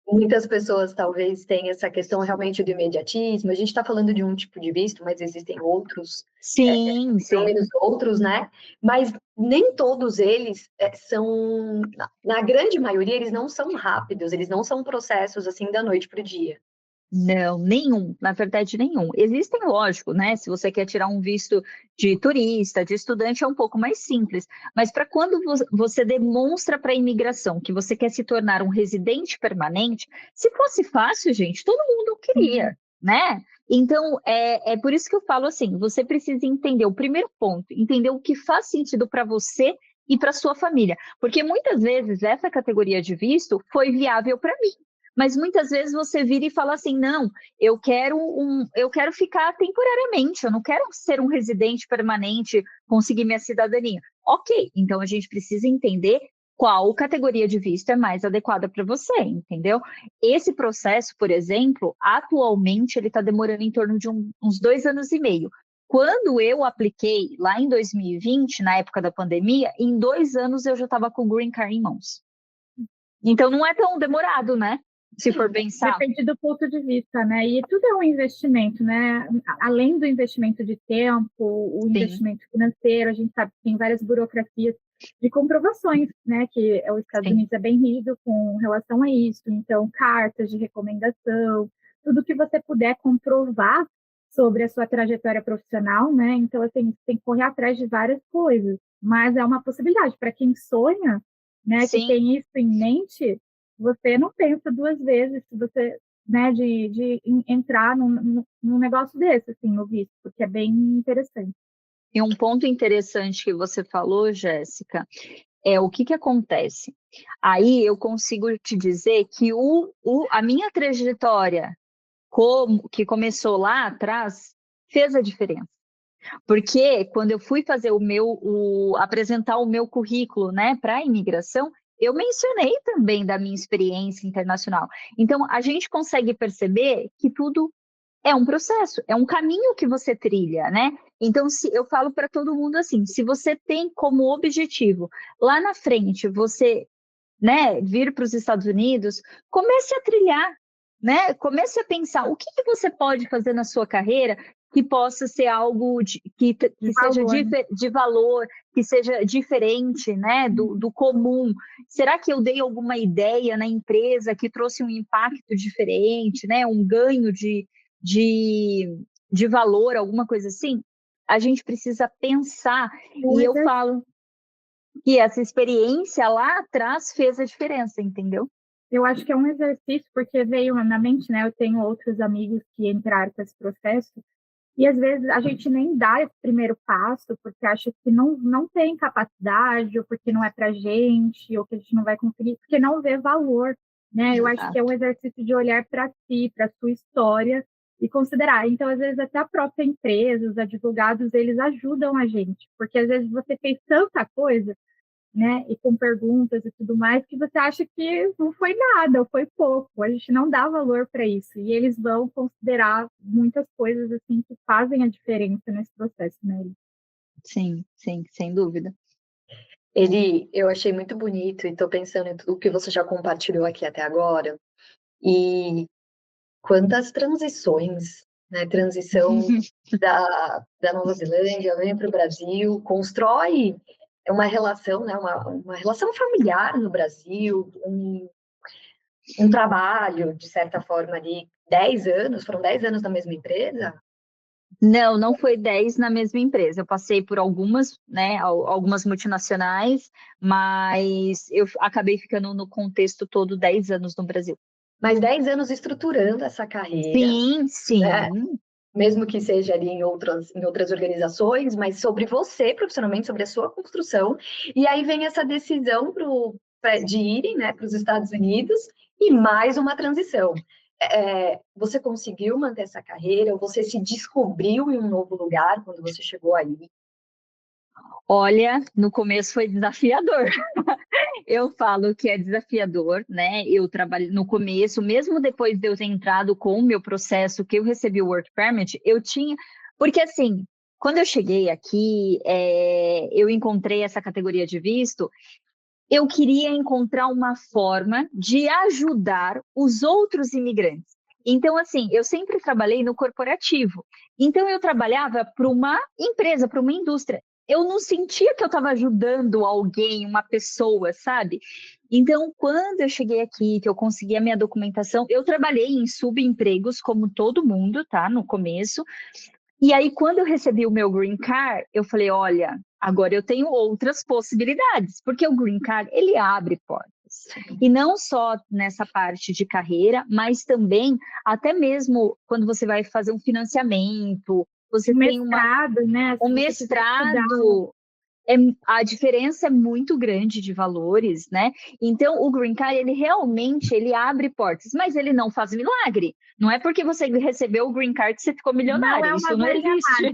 muitas pessoas talvez tenham essa questão realmente do imediatismo. A gente está falando de um tipo de visto, mas existem outros. Sim, pelo menos outros, né? Mas nem todos eles são, na grande maioria, eles não são rápidos, eles não são processos assim da noite para o dia. Não, nenhum, na verdade nenhum. Existem, lógico, né? Se você quer tirar um visto de turista, de estudante, é um pouco mais simples. Mas para quando você demonstra para a imigração que você quer se tornar um residente permanente, se fosse fácil, gente, todo mundo queria, né? Então, é por isso que eu falo assim, você precisa entender o primeiro ponto, entender o que faz sentido para você e para sua família. Porque muitas vezes essa categoria de visto foi viável para mim. Mas muitas vezes você vira e fala assim, não, eu quero ficar temporariamente, eu não quero ser um residente permanente, conseguir minha cidadania. Ok, então a gente precisa entender qual categoria de visto é mais adequada para você, entendeu? Esse processo, por exemplo, atualmente ele está demorando em torno de uns 2 anos e meio. Quando eu apliquei lá em 2020, na época da pandemia, em 2 anos eu já estava com o Green Card em mãos. Então não é tão demorado, né? Se for pensar. Depende do ponto de vista, né? E tudo é um investimento, né? Além do investimento de tempo, o investimento financeiro, a gente sabe que tem várias burocracias de comprovações, né? Que os Estados Unidos é bem rígido com relação a isso. Então, cartas de recomendação, tudo que você puder comprovar sobre a sua trajetória profissional, né? Então, assim, você tem que correr atrás de várias coisas. Mas é uma possibilidade para quem sonha, né? Que tem isso em mente. Você não pensa 2 vezes se você, né, de entrar num negócio desse, assim, no visto, porque é bem interessante. E um ponto interessante que você falou, Jéssica, é o que acontece. Aí eu consigo te dizer que a minha trajetória, que começou lá atrás, fez a diferença. Porque quando eu fui fazer apresentar o meu currículo, né, para a imigração, eu mencionei também da minha experiência internacional. Então, a gente consegue perceber que tudo é um processo, é um caminho que você trilha, né? Então, eu falo para todo mundo assim, se você tem como objetivo, lá na frente, você, né, vir para os Estados Unidos, comece a trilhar, né? Comece a pensar o que você pode fazer na sua carreira que possa ser algo que seja de valor, que seja diferente, né, do comum. Será que eu dei alguma ideia na empresa que trouxe um impacto diferente, né, um ganho de valor, alguma coisa assim? A gente precisa pensar, e eu falo que essa experiência lá atrás fez a diferença, entendeu? Eu acho que é um exercício, porque veio na mente, né, eu tenho outros amigos que entraram com esse processo, e às vezes a gente nem dá esse primeiro passo porque acha que não tem capacidade, ou porque não é para gente, ou que a gente não vai conseguir, porque não vê valor, né? Eu acho que é um exercício de olhar para si, para sua história e considerar. Então, às vezes até a própria empresa, os advogados, eles ajudam a gente, porque às vezes você fez tanta coisa, né, e com perguntas e tudo mais, que você acha que não foi nada, ou foi pouco, a gente não dá valor para isso, e eles vão considerar muitas coisas, assim, que fazem a diferença nesse processo, né? Sim, sem dúvida. Eu achei muito bonito, e estou pensando em tudo que você já compartilhou aqui até agora, e quantas transições, né? Transição da Nova Zelândia, vem para o Brasil, constrói uma relação, né? Uma relação familiar no Brasil, um trabalho, de certa forma, ali, 10 anos, foram 10 anos na mesma empresa? Não foi 10 na mesma empresa. Eu passei por algumas, né, algumas multinacionais, mas eu acabei ficando no contexto todo 10 anos no Brasil. Mas 10 anos estruturando essa carreira. Sim. Né? Mesmo que seja ali em outras organizações, mas sobre você, profissionalmente, sobre a sua construção. E aí vem essa decisão de irem, né, para os Estados Unidos e mais uma transição. Você conseguiu manter essa carreira? Ou você se descobriu em um novo lugar quando você chegou aí? Olha, no começo foi desafiador. Eu falo que é desafiador, né? Eu trabalhei no começo, mesmo depois de eu ter entrado com o meu processo, que eu recebi o Work Permit, eu tinha... Porque, assim, quando eu cheguei aqui, eu encontrei essa categoria de visto, eu queria encontrar uma forma de ajudar os outros imigrantes. Então, assim, eu sempre trabalhei no corporativo. Então, eu trabalhava para uma empresa, para uma indústria. Eu não sentia que eu estava ajudando alguém, uma pessoa, sabe? Então, quando eu cheguei aqui, que eu consegui a minha documentação, eu trabalhei em subempregos, como todo mundo, tá? No começo. E aí, quando eu recebi o meu Green Card, eu falei, olha, agora eu tenho outras possibilidades, porque o Green Card, ele abre portas. E não só nessa parte de carreira, mas também, até mesmo quando você vai fazer um financiamento, você tem mestrado, né? Um mestrado, a diferença é muito grande de valores, né? Então, o Green Card, ele realmente abre portas, mas ele não faz milagre. Não é porque você recebeu o Green Card que você ficou milionário. Isso não existe.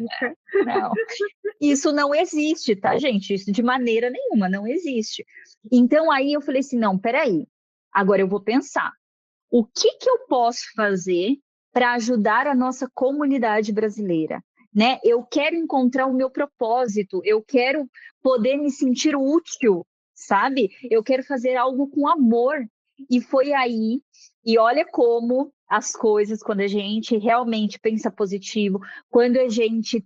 Não. Isso não existe, tá, gente? Isso de maneira nenhuma não existe. Então, aí eu falei assim, não, peraí. Agora eu vou pensar. O que eu posso fazer para ajudar a nossa comunidade brasileira? né? Eu quero encontrar o meu propósito, eu quero poder me sentir útil, sabe? Eu quero fazer algo com amor. E foi aí, e olha como as coisas, quando a gente realmente pensa positivo, quando a gente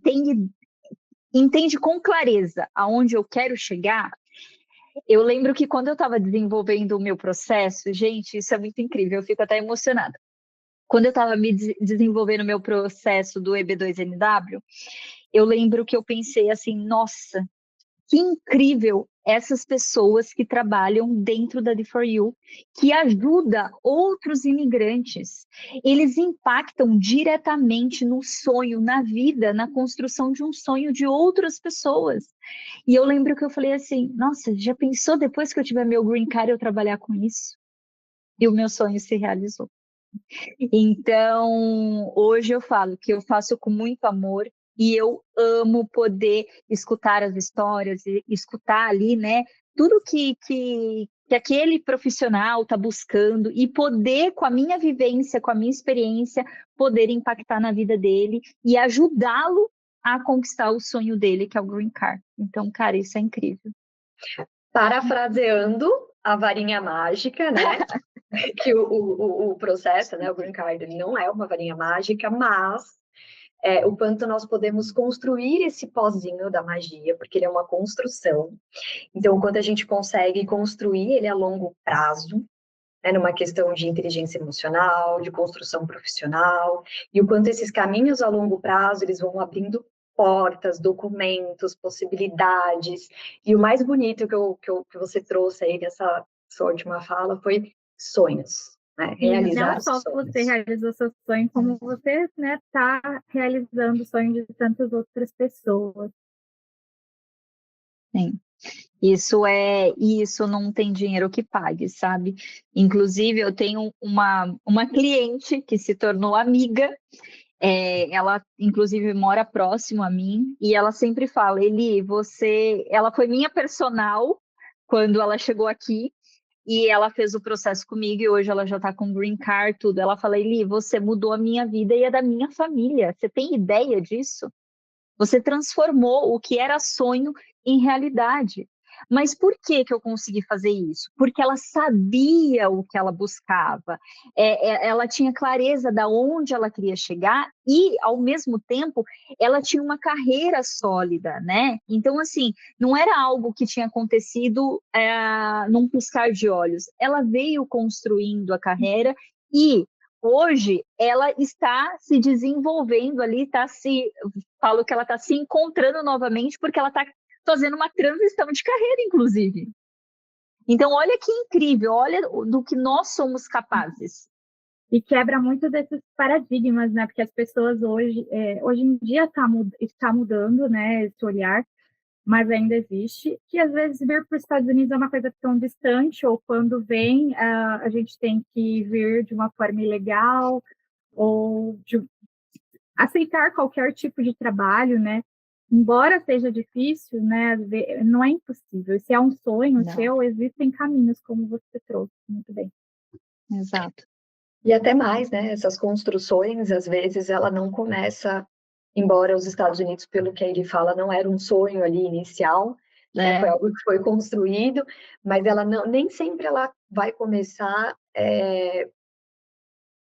entende com clareza aonde eu quero chegar. Eu lembro que quando eu estava desenvolvendo o meu processo, gente, isso é muito incrível, eu fico até emocionada. Quando eu estava me desenvolvendo o meu processo do EB2NW, eu lembro que eu pensei assim, nossa, que incrível essas pessoas que trabalham dentro da D4U, que ajuda outros imigrantes. Eles impactam diretamente no sonho, na vida, na construção de um sonho de outras pessoas. E eu lembro que eu falei assim, nossa, já pensou depois que eu tiver meu green card eu trabalhar com isso? E o meu sonho se realizou. Então, hoje eu falo que eu faço com muito amor e eu amo poder escutar as histórias e escutar ali, né, tudo que aquele profissional está buscando e poder, com a minha vivência, com a minha experiência, poder impactar na vida dele e ajudá-lo a conquistar o sonho dele, que é o Green Card. Então, cara, isso é incrível. Parafraseando a varinha mágica, né? Que o processo, né, o Green Card, ele não é uma varinha mágica, mas o quanto nós podemos construir esse pozinho da magia, porque ele é uma construção. Então, o quanto a gente consegue construir ele a longo prazo, né, numa questão de inteligência emocional, de construção profissional, e o quanto esses caminhos a longo prazo, eles vão abrindo portas, documentos, possibilidades. E o mais bonito que você trouxe aí nessa sua última fala foi sonhos, né? E Realizar não só sonhos. você realizou seu sonho, como você, né, tá realizando o sonho de tantas outras pessoas. Sim. Isso não tem dinheiro que pague, sabe? Inclusive, eu tenho uma cliente que se tornou amiga, ela inclusive mora próximo a mim, e ela sempre fala, Eli, ela foi minha personal quando ela chegou aqui, e ela fez o processo comigo, e hoje ela já tá com green card, tudo. Ela fala, Eli, você mudou a minha vida e a da minha família, você tem ideia disso? Você transformou o que era sonho em realidade. Mas por que eu consegui fazer isso? Porque ela sabia o que ela buscava, ela tinha clareza de onde ela queria chegar e, ao mesmo tempo, ela tinha uma carreira sólida, né? Então, assim, não era algo que tinha acontecido num piscar de olhos. Ela veio construindo a carreira e hoje ela está se desenvolvendo ali, falo que ela está se encontrando novamente porque ela está fazendo uma transição de carreira, inclusive. Então, olha que incrível, olha do que nós somos capazes. E quebra muito desses paradigmas, né? Porque as pessoas hoje em dia está mudando, né, esse olhar, mas ainda existe, que às vezes vir para os Estados Unidos é uma coisa tão distante, ou quando vem, a gente tem que vir de uma forma ilegal, ou de aceitar qualquer tipo de trabalho, né? Embora seja difícil, né? Não é impossível. Se é um sonho seu, existem caminhos, como você trouxe muito bem. Exato. E até mais, né? Essas construções, às vezes, ela não começa, embora os Estados Unidos, pelo que ele fala, não era um sonho ali inicial, né? Foi algo que foi construído, mas ela nem sempre ela vai começar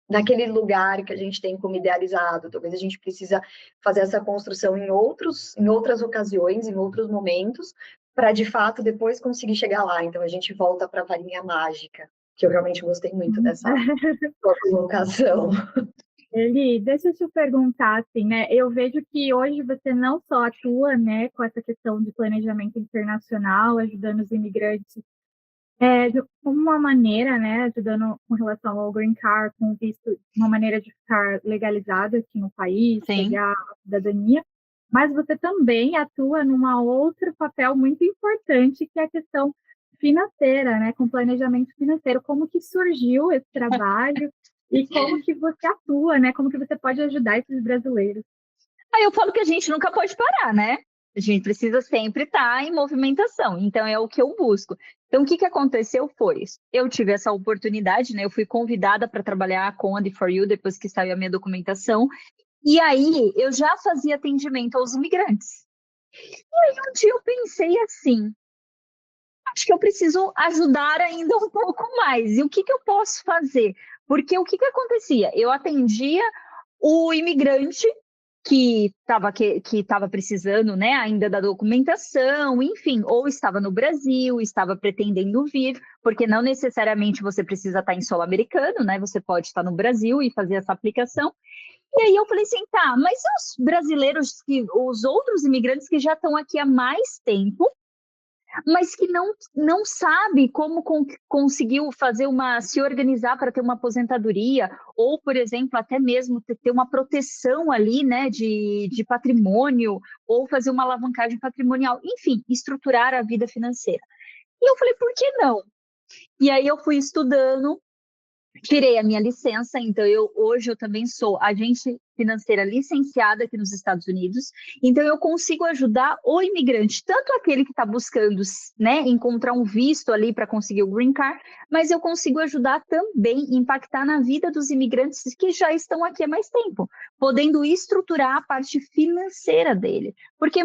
naquele lugar que a gente tem como idealizado. Talvez a gente precisa fazer essa construção em outras ocasiões, em outros momentos, para de fato depois conseguir chegar lá. Então a gente volta para a varinha mágica, que eu realmente gostei muito dessa sua colocação. Eli, deixa eu te perguntar, assim, né? Eu vejo que hoje você não só atua, né, com essa questão de planejamento internacional, ajudando os imigrantes de uma maneira, né, ajudando com relação ao green card, com visto, uma maneira de ficar legalizado aqui no país, pegar a cidadania, mas você também atua numa outro papel muito importante, que é a questão financeira, né, com planejamento financeiro. Como que surgiu esse trabalho e como que você atua, né, como que você pode ajudar esses brasileiros? Aí eu falo que a gente nunca pode parar, né? A gente precisa sempre estar em movimentação, então é o que eu busco. Então, o que aconteceu foi, eu tive essa oportunidade, né? Eu fui convidada para trabalhar com a D4U depois que saiu a minha documentação, E aí, eu já fazia atendimento aos imigrantes. E aí, um dia eu pensei assim, acho que eu preciso ajudar ainda um pouco mais. E o que eu posso fazer? Porque o que acontecia? Eu atendia o imigrante que estava precisando, né, ainda da documentação, enfim, ou estava no Brasil, estava pretendendo vir, porque não necessariamente você precisa estar em solo americano, né? Você pode estar no Brasil e fazer essa aplicação. E aí eu falei assim, tá, mas e os brasileiros, os outros imigrantes que já estão aqui há mais tempo, mas que não sabe como conseguiu se organizar para ter uma aposentadoria, ou, por exemplo, até mesmo ter uma proteção ali, né, de patrimônio, ou fazer uma alavancagem patrimonial, enfim, estruturar a vida financeira. E eu falei, por que não? E aí eu fui estudando, tirei a minha licença, então hoje eu também sou agente financeira licenciada aqui nos Estados Unidos, então eu consigo ajudar o imigrante, tanto aquele que está buscando, né, encontrar um visto ali para conseguir o green card, mas eu consigo ajudar também, impactar na vida dos imigrantes que já estão aqui há mais tempo, podendo estruturar a parte financeira dele, porque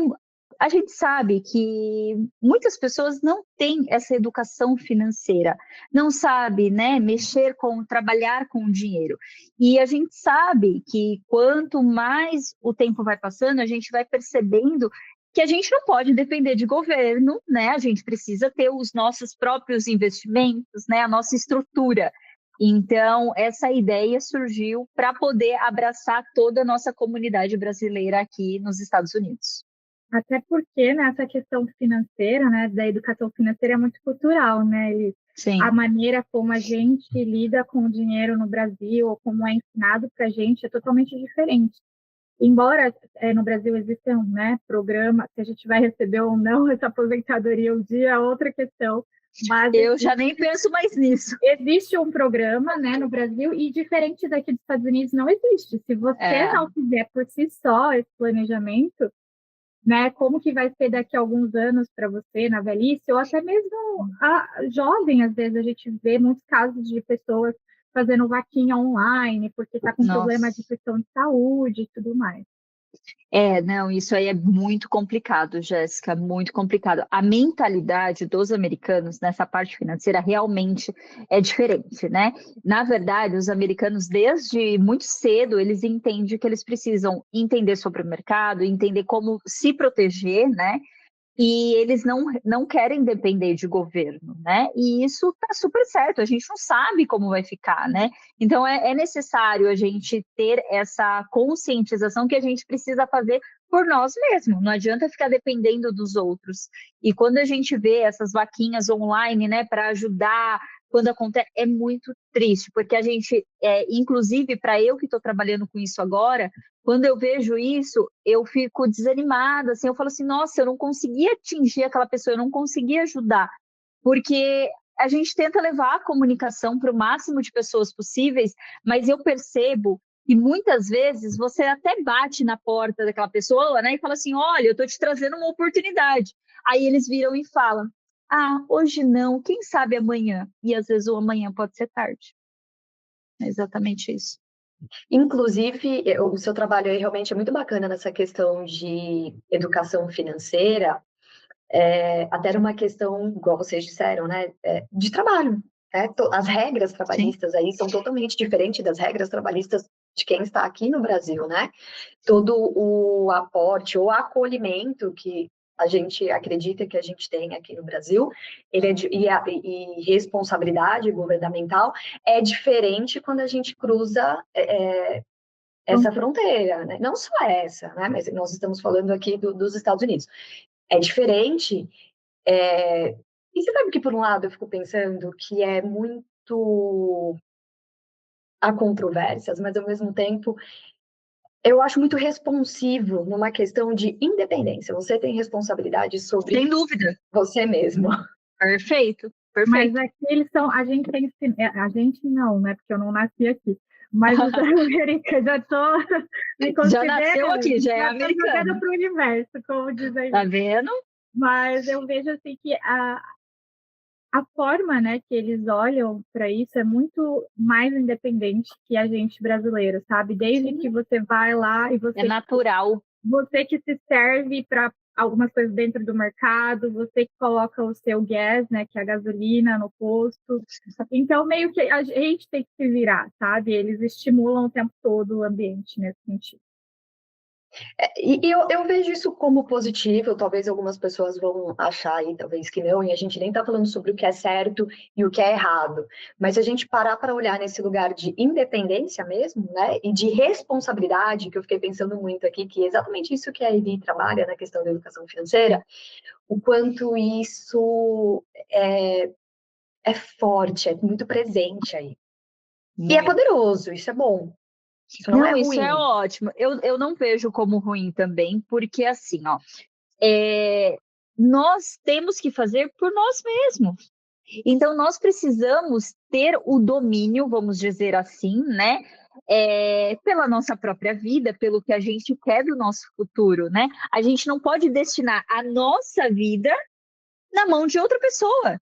a gente sabe que muitas pessoas não têm essa educação financeira, não sabe, né, trabalhar com o dinheiro. E a gente sabe que quanto mais o tempo vai passando, a gente vai percebendo que a gente não pode depender de governo, né? A gente precisa ter os nossos próprios investimentos, né? A nossa estrutura. Então, essa ideia surgiu para poder abraçar toda a nossa comunidade brasileira aqui nos Estados Unidos. Até porque, né, essa questão financeira, né, da educação financeira é muito cultural, né? Sim. A maneira como a gente lida com o dinheiro no Brasil, ou como é ensinado para a gente, é totalmente diferente. Embora no Brasil existam, né, programas, se a gente vai receber ou não essa aposentadoria um dia, é outra questão. Mas eu já nem penso mais nisso. Existe um programa, né, no Brasil, e diferente daqui dos Estados Unidos, não existe. Se você não fizer por si só esse planejamento, né, como que vai ser daqui a alguns anos para você na velhice, ou até mesmo jovem, às vezes a gente vê muitos casos de pessoas fazendo vaquinha online, porque está com problema de questão de saúde e tudo mais. Não, isso aí é muito complicado, Jéssica, muito complicado. A mentalidade dos americanos nessa parte financeira realmente é diferente, né? Na verdade, os americanos, desde muito cedo, eles entendem que eles precisam entender sobre o mercado, entender como se proteger, né? E eles não querem depender de governo, né? E isso está super certo, a gente não sabe como vai ficar, né? Então, é necessário a gente ter essa conscientização que a gente precisa fazer por nós mesmos, não adianta ficar dependendo dos outros. E quando a gente vê essas vaquinhas online, né, para ajudar, quando acontece, é muito triste, porque a gente, inclusive, para eu que estou trabalhando com isso agora, quando eu vejo isso, eu fico desanimada, assim, eu falo assim, nossa, eu não consegui atingir aquela pessoa, eu não consegui ajudar, porque a gente tenta levar a comunicação para o máximo de pessoas possíveis, mas eu percebo que muitas vezes você até bate na porta daquela pessoa, né, e fala assim, olha, eu estou te trazendo uma oportunidade. Aí eles viram e falam, hoje não, quem sabe amanhã? E às vezes o amanhã pode ser tarde. É exatamente isso. Inclusive, o seu trabalho aí realmente é muito bacana nessa questão de educação financeira, até era uma questão, igual vocês disseram, né, de trabalho. Né? As regras trabalhistas Sim. aí são totalmente diferentes das regras trabalhistas de quem está aqui no Brasil, né? Todo o aporte ou acolhimento que a gente acredita que a gente tem aqui no Brasil, e responsabilidade governamental é diferente quando a gente cruza essa fronteira, né? Não só essa, né? Mas nós estamos falando aqui dos Estados Unidos. É diferente. E você sabe que, por um lado, eu fico pensando que é muito... Há controvérsias, mas, ao mesmo tempo, eu acho muito responsivo numa questão de independência. Você tem responsabilidade sobre... Sem dúvida. Você mesmo. Perfeito. Mas aqui eles são... A gente não, né? Porque eu não nasci aqui. Mas os americanos, já estou me considerando... Já nasceu aqui, já é americano. Já para o universo, como dizem. Tá vendo? Mas eu vejo assim que a forma, né, que eles olham para isso é muito mais independente que a gente brasileiro, sabe? Desde que você vai lá e É natural. você que se serve para algumas coisas dentro do mercado, você que coloca o seu gas, né, que é a gasolina no posto. Então, meio que a gente tem que se virar, sabe? Eles estimulam o tempo todo o ambiente nesse sentido. E eu vejo isso como positivo, talvez algumas pessoas vão achar aí, talvez que não, e a gente nem está falando sobre o que é certo e o que é errado, mas se a gente parar para olhar nesse lugar de independência mesmo, né, e de responsabilidade, que eu fiquei pensando muito aqui, que é exatamente isso que a Evi trabalha na questão da educação financeira, o quanto isso é forte, é muito presente aí. E é poderoso, isso é bom, isso não é Não, isso ruim. é ótimo. Eu não vejo como ruim também, porque assim, ó, nós temos que fazer por nós mesmos. Então, nós precisamos ter o domínio, vamos dizer assim, né? Pela nossa própria vida, pelo que a gente quer do nosso futuro, né? A gente não pode destinar a nossa vida na mão de outra pessoa.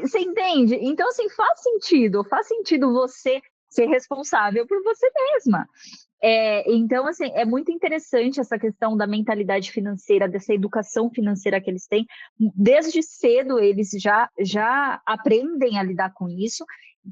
Você entende? Então, assim, faz sentido você ser responsável por você mesma. Então, assim, é muito interessante essa questão da mentalidade financeira, dessa educação financeira que eles têm. Desde cedo, eles já aprendem a lidar com isso,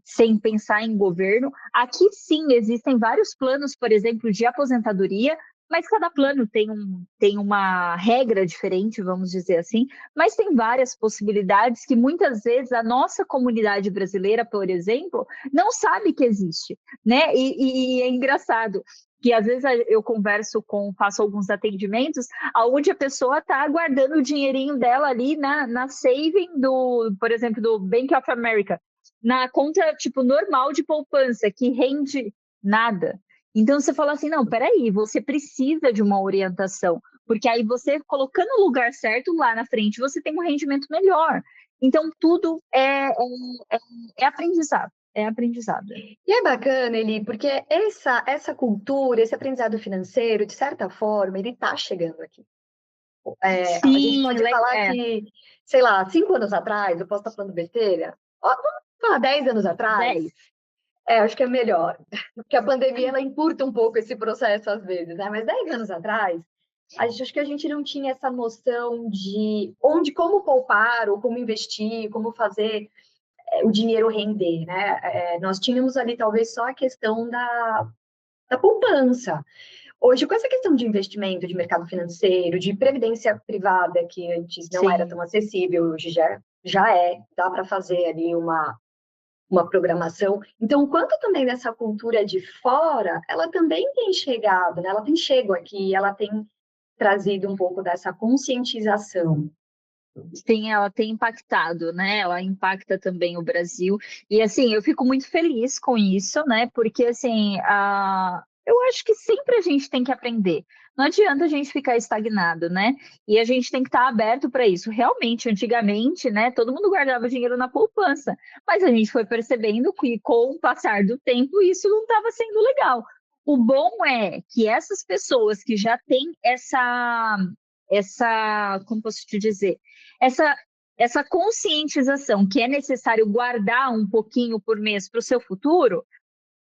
sem pensar em governo. Aqui, sim, existem vários planos, por exemplo, de aposentadoria, mas cada plano tem uma regra diferente, vamos dizer assim, mas tem várias possibilidades que muitas vezes a nossa comunidade brasileira, por exemplo, não sabe que existe, né? E é engraçado que às vezes eu faço alguns atendimentos, onde a pessoa está guardando o dinheirinho dela ali na saving por exemplo, do Bank of America, na conta tipo normal de poupança, que rende nada. Então você fala assim, não, peraí, você precisa de uma orientação, porque aí você colocando no lugar certo lá na frente, você tem um rendimento melhor. Então tudo é aprendizado. É aprendizado. E é bacana, Eli, porque essa cultura, esse aprendizado financeiro, de certa forma, ele está chegando aqui. A gente pode falar que, sei lá, 5 anos atrás, eu posso estar falando besteira, vamos falar 10 anos atrás, 10. Acho que é melhor, porque a pandemia ela encurta um pouco esse processo às vezes, né? Mas 10 anos atrás, acho que a gente não tinha essa noção de como poupar ou como investir, como fazer o dinheiro render, né? Nós tínhamos ali talvez só a questão da poupança. Hoje, com essa questão de investimento, de mercado financeiro, de previdência privada, que antes não era tão acessível, hoje já dá para fazer ali uma programação. Então, quanto também dessa cultura de fora, ela também tem chegado, né? Ela tem chego aqui, ela tem trazido um pouco dessa conscientização. Sim, ela tem impactado, né? Ela impacta também o Brasil. E assim, eu fico muito feliz com isso, né? Porque assim, eu acho que sempre a gente tem que aprender. Não adianta a gente ficar estagnado, né? E a gente tem que estar aberto para isso. Realmente, antigamente, né, todo mundo guardava dinheiro na poupança, mas a gente foi percebendo que com o passar do tempo isso não estava sendo legal. O bom é que essas pessoas que já têm como posso te dizer, essa conscientização que é necessário guardar um pouquinho por mês para o seu futuro,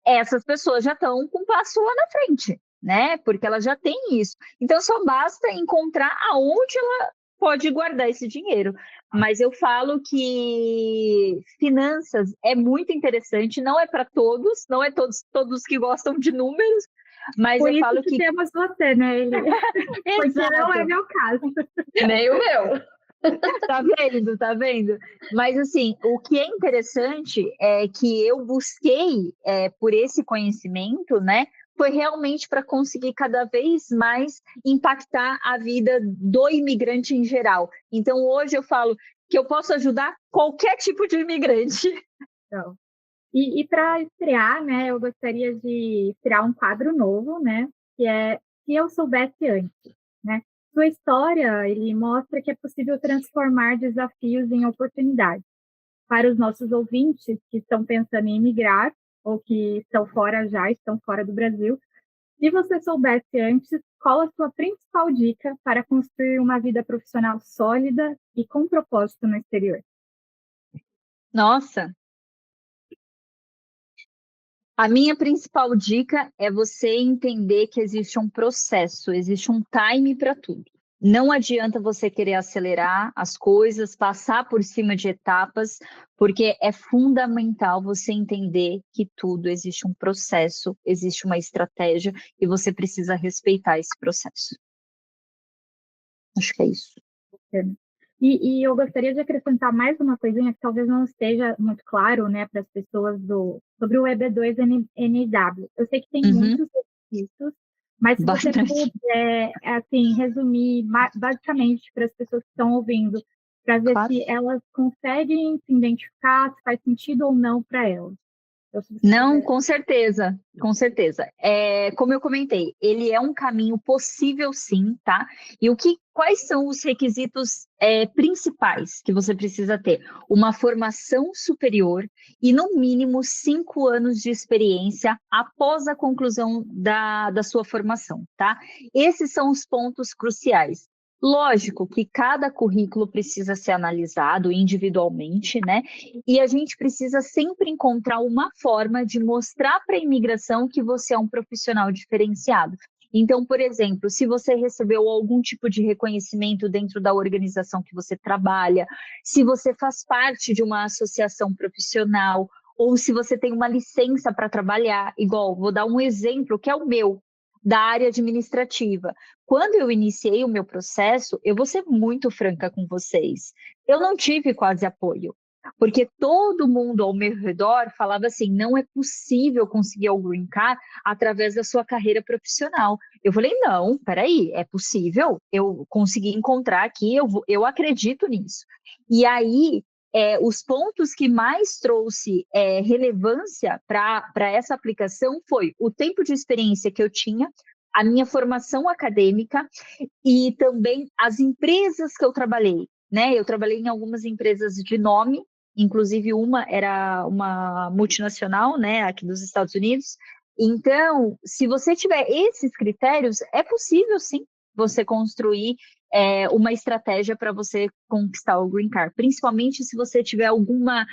essas pessoas já estão com um passo lá na frente, né? Porque elas já têm isso. Então, só basta encontrar aonde ela pode guardar esse dinheiro. Mas eu falo que finanças é muito interessante, não é para todos, não é todos que gostam de números, mas Por eu isso falo que temos você, né, Eli? Porque não é meu caso. Nem o meu. Tá vendo? Mas assim, o que é interessante é que eu busquei por esse conhecimento, né? Foi realmente para conseguir cada vez mais impactar a vida do imigrante em geral. Então, hoje eu falo que eu posso ajudar qualquer tipo de imigrante. Então, e para estrear, né, eu gostaria de criar um quadro novo, né, que é Se Eu Soubesse Antes, né? Sua história, ele mostra que é possível transformar desafios em oportunidades. Para os nossos ouvintes que estão pensando em emigrar ou que estão fora do Brasil, se você soubesse antes, qual a sua principal dica para construir uma vida profissional sólida e com propósito no exterior? Nossa, a minha principal dica é você entender que existe um processo, existe um time para tudo. Não adianta você querer acelerar as coisas, passar por cima de etapas, porque é fundamental você entender que tudo existe um processo, existe uma estratégia e você precisa respeitar esse processo. Acho que é isso. E eu gostaria de acrescentar mais uma coisinha que talvez não esteja muito claro, né, para as pessoas sobre o EB2NW. Eu sei que tem muitos requisitos, mas se você puder, assim, resumir basicamente para as pessoas que estão ouvindo, para ver se elas conseguem se identificar, se faz sentido ou não para elas. Não, com certeza, com certeza. Como eu comentei, ele é um caminho possível sim, tá? E quais são os requisitos principais que você precisa ter? Uma formação superior e, no mínimo, 5 anos de experiência após a conclusão da sua formação, tá? Esses são os pontos cruciais. Lógico que cada currículo precisa ser analisado individualmente, né? E a gente precisa sempre encontrar uma forma de mostrar para a imigração que você é um profissional diferenciado. Então, por exemplo, se você recebeu algum tipo de reconhecimento dentro da organização que você trabalha, se você faz parte de uma associação profissional, ou se você tem uma licença para trabalhar, igual, vou dar um exemplo que é o meu, da área administrativa. Quando eu iniciei o meu processo, eu vou ser muito franca com vocês, eu não tive quase apoio, porque todo mundo ao meu redor falava assim, não é possível conseguir o Green Card através da sua carreira profissional. Eu falei, não, peraí, é possível, eu consegui encontrar aqui, eu acredito nisso. E aí, os pontos que mais trouxe relevância para essa aplicação foi o tempo de experiência que eu tinha, a minha formação acadêmica e também as empresas que eu trabalhei, né? Eu trabalhei em algumas empresas de nome, inclusive uma era uma multinacional, né, aqui dos Estados Unidos. Então, se você tiver esses critérios, é possível sim você construir uma estratégia para você conquistar o Green Card, principalmente se você tiver alguma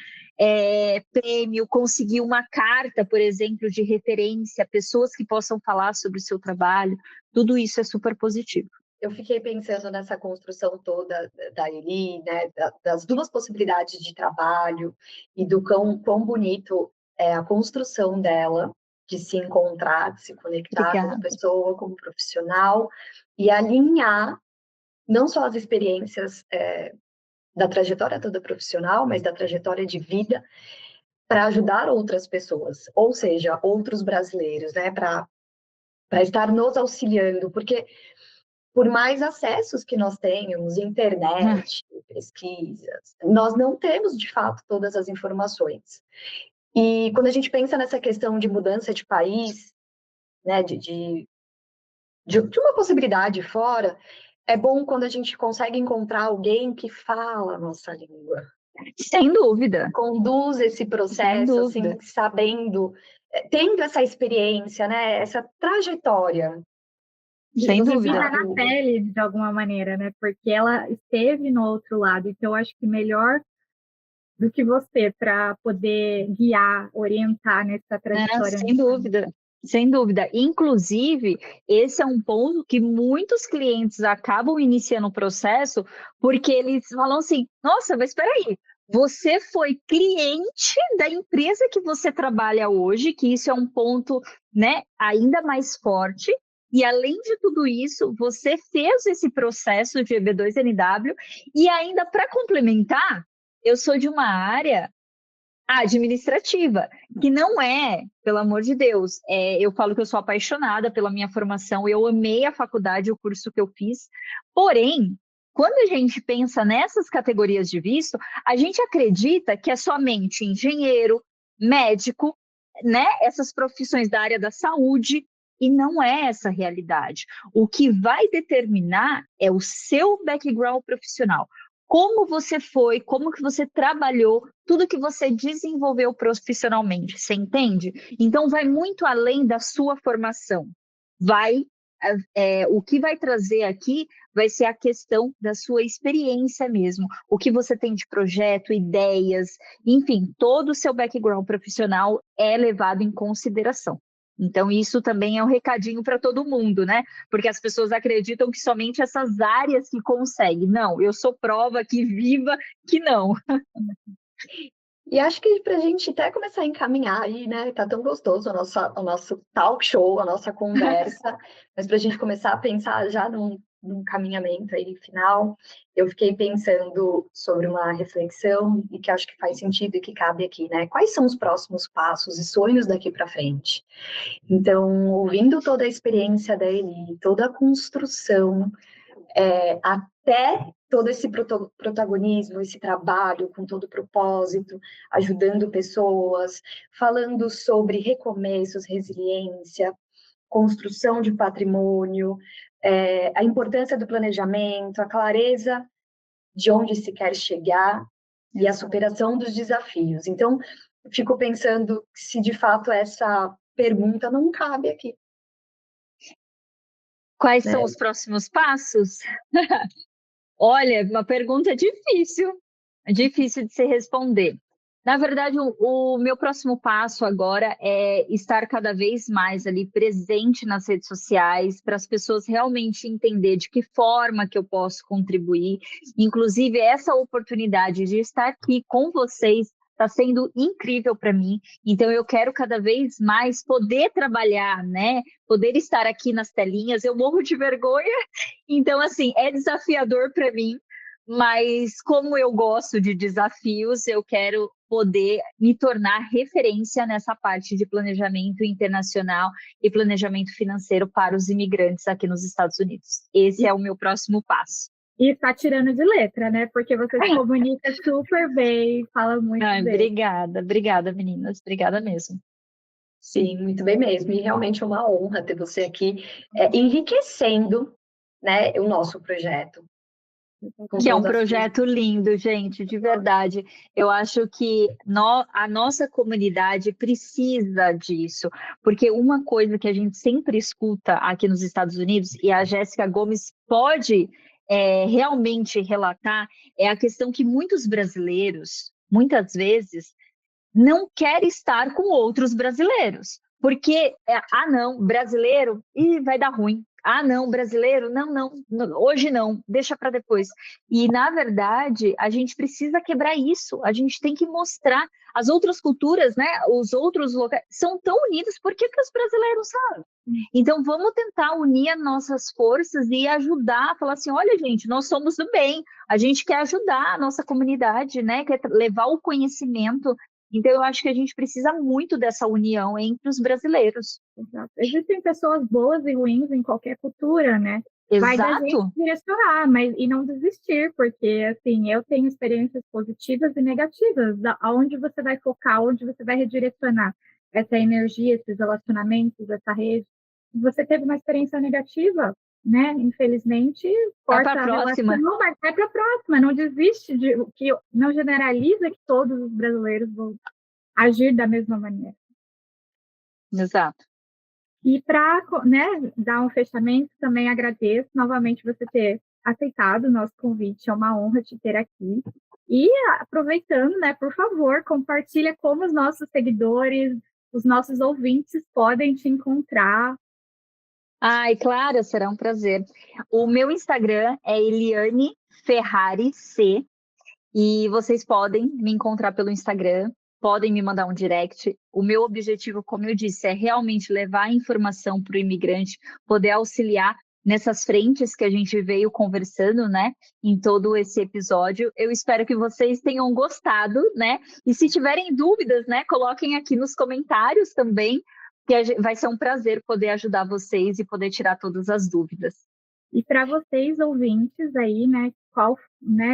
prêmio, conseguir uma carta, por exemplo, de referência, pessoas que possam falar sobre o seu trabalho, tudo isso é super positivo. Eu fiquei pensando nessa construção toda da Eli, né, das duas possibilidades de trabalho e do quão bonito é a construção dela, de se encontrar, de se conectar como pessoa, como profissional, e alinhar não só as experiências da trajetória toda profissional, mas da trajetória de vida para ajudar outras pessoas, ou seja, outros brasileiros, né, para estar nos auxiliando, porque por mais acessos que nós tenhamos, internet, pesquisas, nós não temos, de fato, todas as informações. E quando a gente pensa nessa questão de mudança de país, né, de uma possibilidade fora, é bom quando a gente consegue encontrar alguém que fala a nossa língua. Sem dúvida. Conduz esse processo, assim, sabendo, tendo essa experiência, né, essa trajetória. Sem dúvida. Vivida na pele, de alguma maneira, né? Porque ela esteve no outro lado. Então, eu acho que melhor do que você para poder guiar, orientar nessa trajetória. Sem dúvida. Sem dúvida. Inclusive, esse é um ponto que muitos clientes acabam iniciando o processo porque eles falam assim, nossa, mas espera aí, você foi cliente da empresa que você trabalha hoje, que isso é um ponto, né, ainda mais forte, e além de tudo isso, você fez esse processo de EB2NW e ainda para complementar, eu sou de uma área administrativa, que não é, pelo amor de Deus, eu falo que eu sou apaixonada pela minha formação, eu amei a faculdade, o curso que eu fiz, porém, quando a gente pensa nessas categorias de visto, a gente acredita que é somente engenheiro, médico, né, essas profissões da área da saúde, e não é essa a realidade. O que vai determinar é o seu background profissional. Como você foi, como que você trabalhou, tudo que você desenvolveu profissionalmente, você entende? Então, vai muito além da sua formação. Vai o que vai trazer aqui vai ser a questão da sua experiência mesmo, o que você tem de projeto, ideias, enfim, todo o seu background profissional é levado em consideração. Então, isso também é um recadinho para todo mundo, né? Porque as pessoas acreditam que somente essas áreas que conseguem. Não, eu sou prova aqui viva que não. E acho que para a gente até começar a encaminhar aí, né? Tá tão gostoso o nosso talk show, a nossa conversa, mas para a gente começar a pensar já num caminhamento aí final, eu fiquei pensando sobre uma reflexão e que acho que faz sentido e que cabe aqui, né? Quais são os próximos passos e sonhos daqui para frente? Então, ouvindo toda a experiência da Eli, toda a construção, até todo esse protagonismo, esse trabalho com todo o propósito, ajudando pessoas, falando sobre recomeços, resiliência, construção de patrimônio, a importância do planejamento, a clareza de onde se quer chegar e a superação dos desafios. Então, fico pensando se de fato essa pergunta não cabe aqui. Quais são os próximos passos? Olha, uma pergunta difícil de se responder. Na verdade, o meu próximo passo agora é estar cada vez mais ali presente nas redes sociais, para as pessoas realmente entender de que forma que eu posso contribuir. Inclusive, essa oportunidade de estar aqui com vocês está sendo incrível para mim. Então, eu quero cada vez mais poder trabalhar, né? Poder estar aqui nas telinhas. Eu morro de vergonha. Então, assim, é desafiador para mim, mas como eu gosto de desafios, eu quero poder me tornar referência nessa parte de planejamento internacional e planejamento financeiro para os imigrantes aqui nos Estados Unidos. Esse é o meu próximo passo. E está tirando de letra, né? Porque você se comunica super bem, fala muito bem. Obrigada, meninas. Obrigada mesmo. Sim, muito bem mesmo. E realmente é uma honra ter você aqui, enriquecendo, né, o nosso projeto. Que é um projeto lindo, gente, de verdade. Eu acho que a nossa comunidade precisa disso, porque uma coisa que a gente sempre escuta aqui nos Estados Unidos, e a Jéssica Gomes pode realmente relatar, é a questão que muitos brasileiros, muitas vezes, não querem estar com outros brasileiros. Porque, não, brasileiro, vai dar ruim. Não, brasileiro, não, hoje não, deixa para depois. E, na verdade, a gente precisa quebrar isso. A gente tem que mostrar as outras culturas, né? Os outros locais são tão unidos, por que os brasileiros são? Então, vamos tentar unir as nossas forças e ajudar, falar assim, olha, gente, nós somos do bem, a gente quer ajudar a nossa comunidade, né? Quer levar o conhecimento. Então, eu acho que a gente precisa muito dessa união entre os brasileiros. Exato. Existem pessoas boas e ruins em qualquer cultura, né? Exato. Vai da gente direcionar, e não desistir, porque, assim, eu tenho experiências positivas e negativas. Aonde você vai focar, onde você vai redirecionar essa energia, esses relacionamentos, essa rede. Se você teve uma experiência negativa, né? Infelizmente, corta a relação, vai para a próxima. Não desiste não generaliza que todos os brasileiros vão agir da mesma maneira. Exato. E para, né, dar um fechamento, também agradeço novamente você ter aceitado o nosso convite. É uma honra te ter aqui. E aproveitando, né, por favor, compartilha como os nossos seguidores, os nossos ouvintes podem te encontrar. Ai, claro, será um prazer. O meu Instagram é Eliane Ferrari C, e vocês podem me encontrar pelo Instagram, podem me mandar um direct. O meu objetivo, como eu disse, é realmente levar a informação para o imigrante, poder auxiliar nessas frentes que a gente veio conversando, né, em todo esse episódio. Eu espero que vocês tenham gostado, né, e se tiverem dúvidas, né, coloquem aqui nos comentários também, que vai ser um prazer poder ajudar vocês e poder tirar todas as dúvidas. E para vocês, ouvintes aí, né,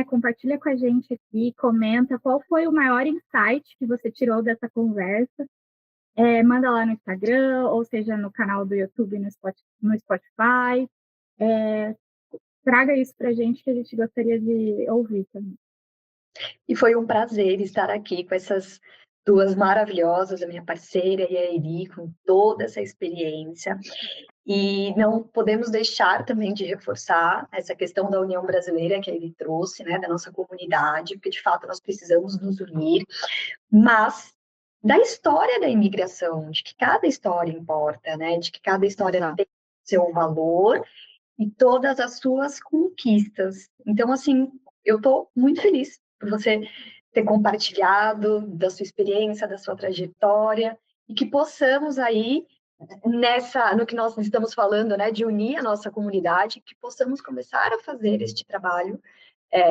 compartilha com a gente aqui, comenta qual foi o maior insight que você tirou dessa conversa. Manda lá no Instagram, ou seja, no canal do YouTube, no Spotify. Traga isso para a gente, que a gente gostaria de ouvir também. E foi um prazer estar aqui com essas duas maravilhosas, a minha parceira e a Eli, com toda essa experiência. E não podemos deixar também de reforçar essa questão da União Brasileira que ele trouxe, né, da nossa comunidade, porque de fato nós precisamos nos unir, mas da história da imigração, de que cada história importa, né, de que cada história tem seu valor e todas as suas conquistas. Então, assim, eu estou muito feliz por você ter compartilhado da sua experiência, da sua trajetória, e que possamos aí, no que nós estamos falando, né, de unir a nossa comunidade, que possamos começar a fazer este trabalho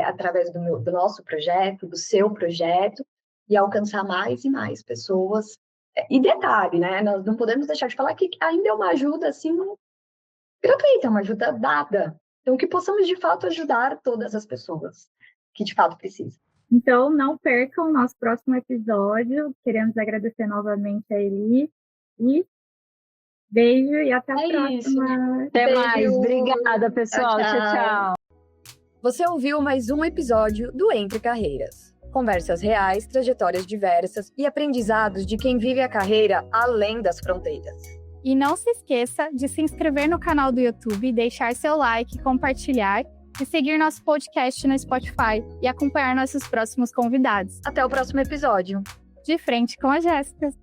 através do nosso projeto, do seu projeto, e alcançar mais e mais pessoas. E detalhe, né, nós não podemos deixar de falar que ainda é uma ajuda, assim, gratuita, uma ajuda dada. Então, que possamos, de fato, ajudar todas as pessoas que, de fato, precisam. Então, não percam o nosso próximo episódio. Queremos agradecer novamente a Eli. E beijo e até a próxima. Isso. Até Beijo. mais. Obrigada, pessoal. Tchau. Você ouviu mais um episódio do Entre Carreiras. Conversas reais, trajetórias diversas e aprendizados de quem vive a carreira além das fronteiras. E não se esqueça de se inscrever no canal do YouTube, deixar seu like, compartilhar e seguir nosso podcast no Spotify e acompanhar nossos próximos convidados. Até o próximo episódio. De frente com a Jéssica.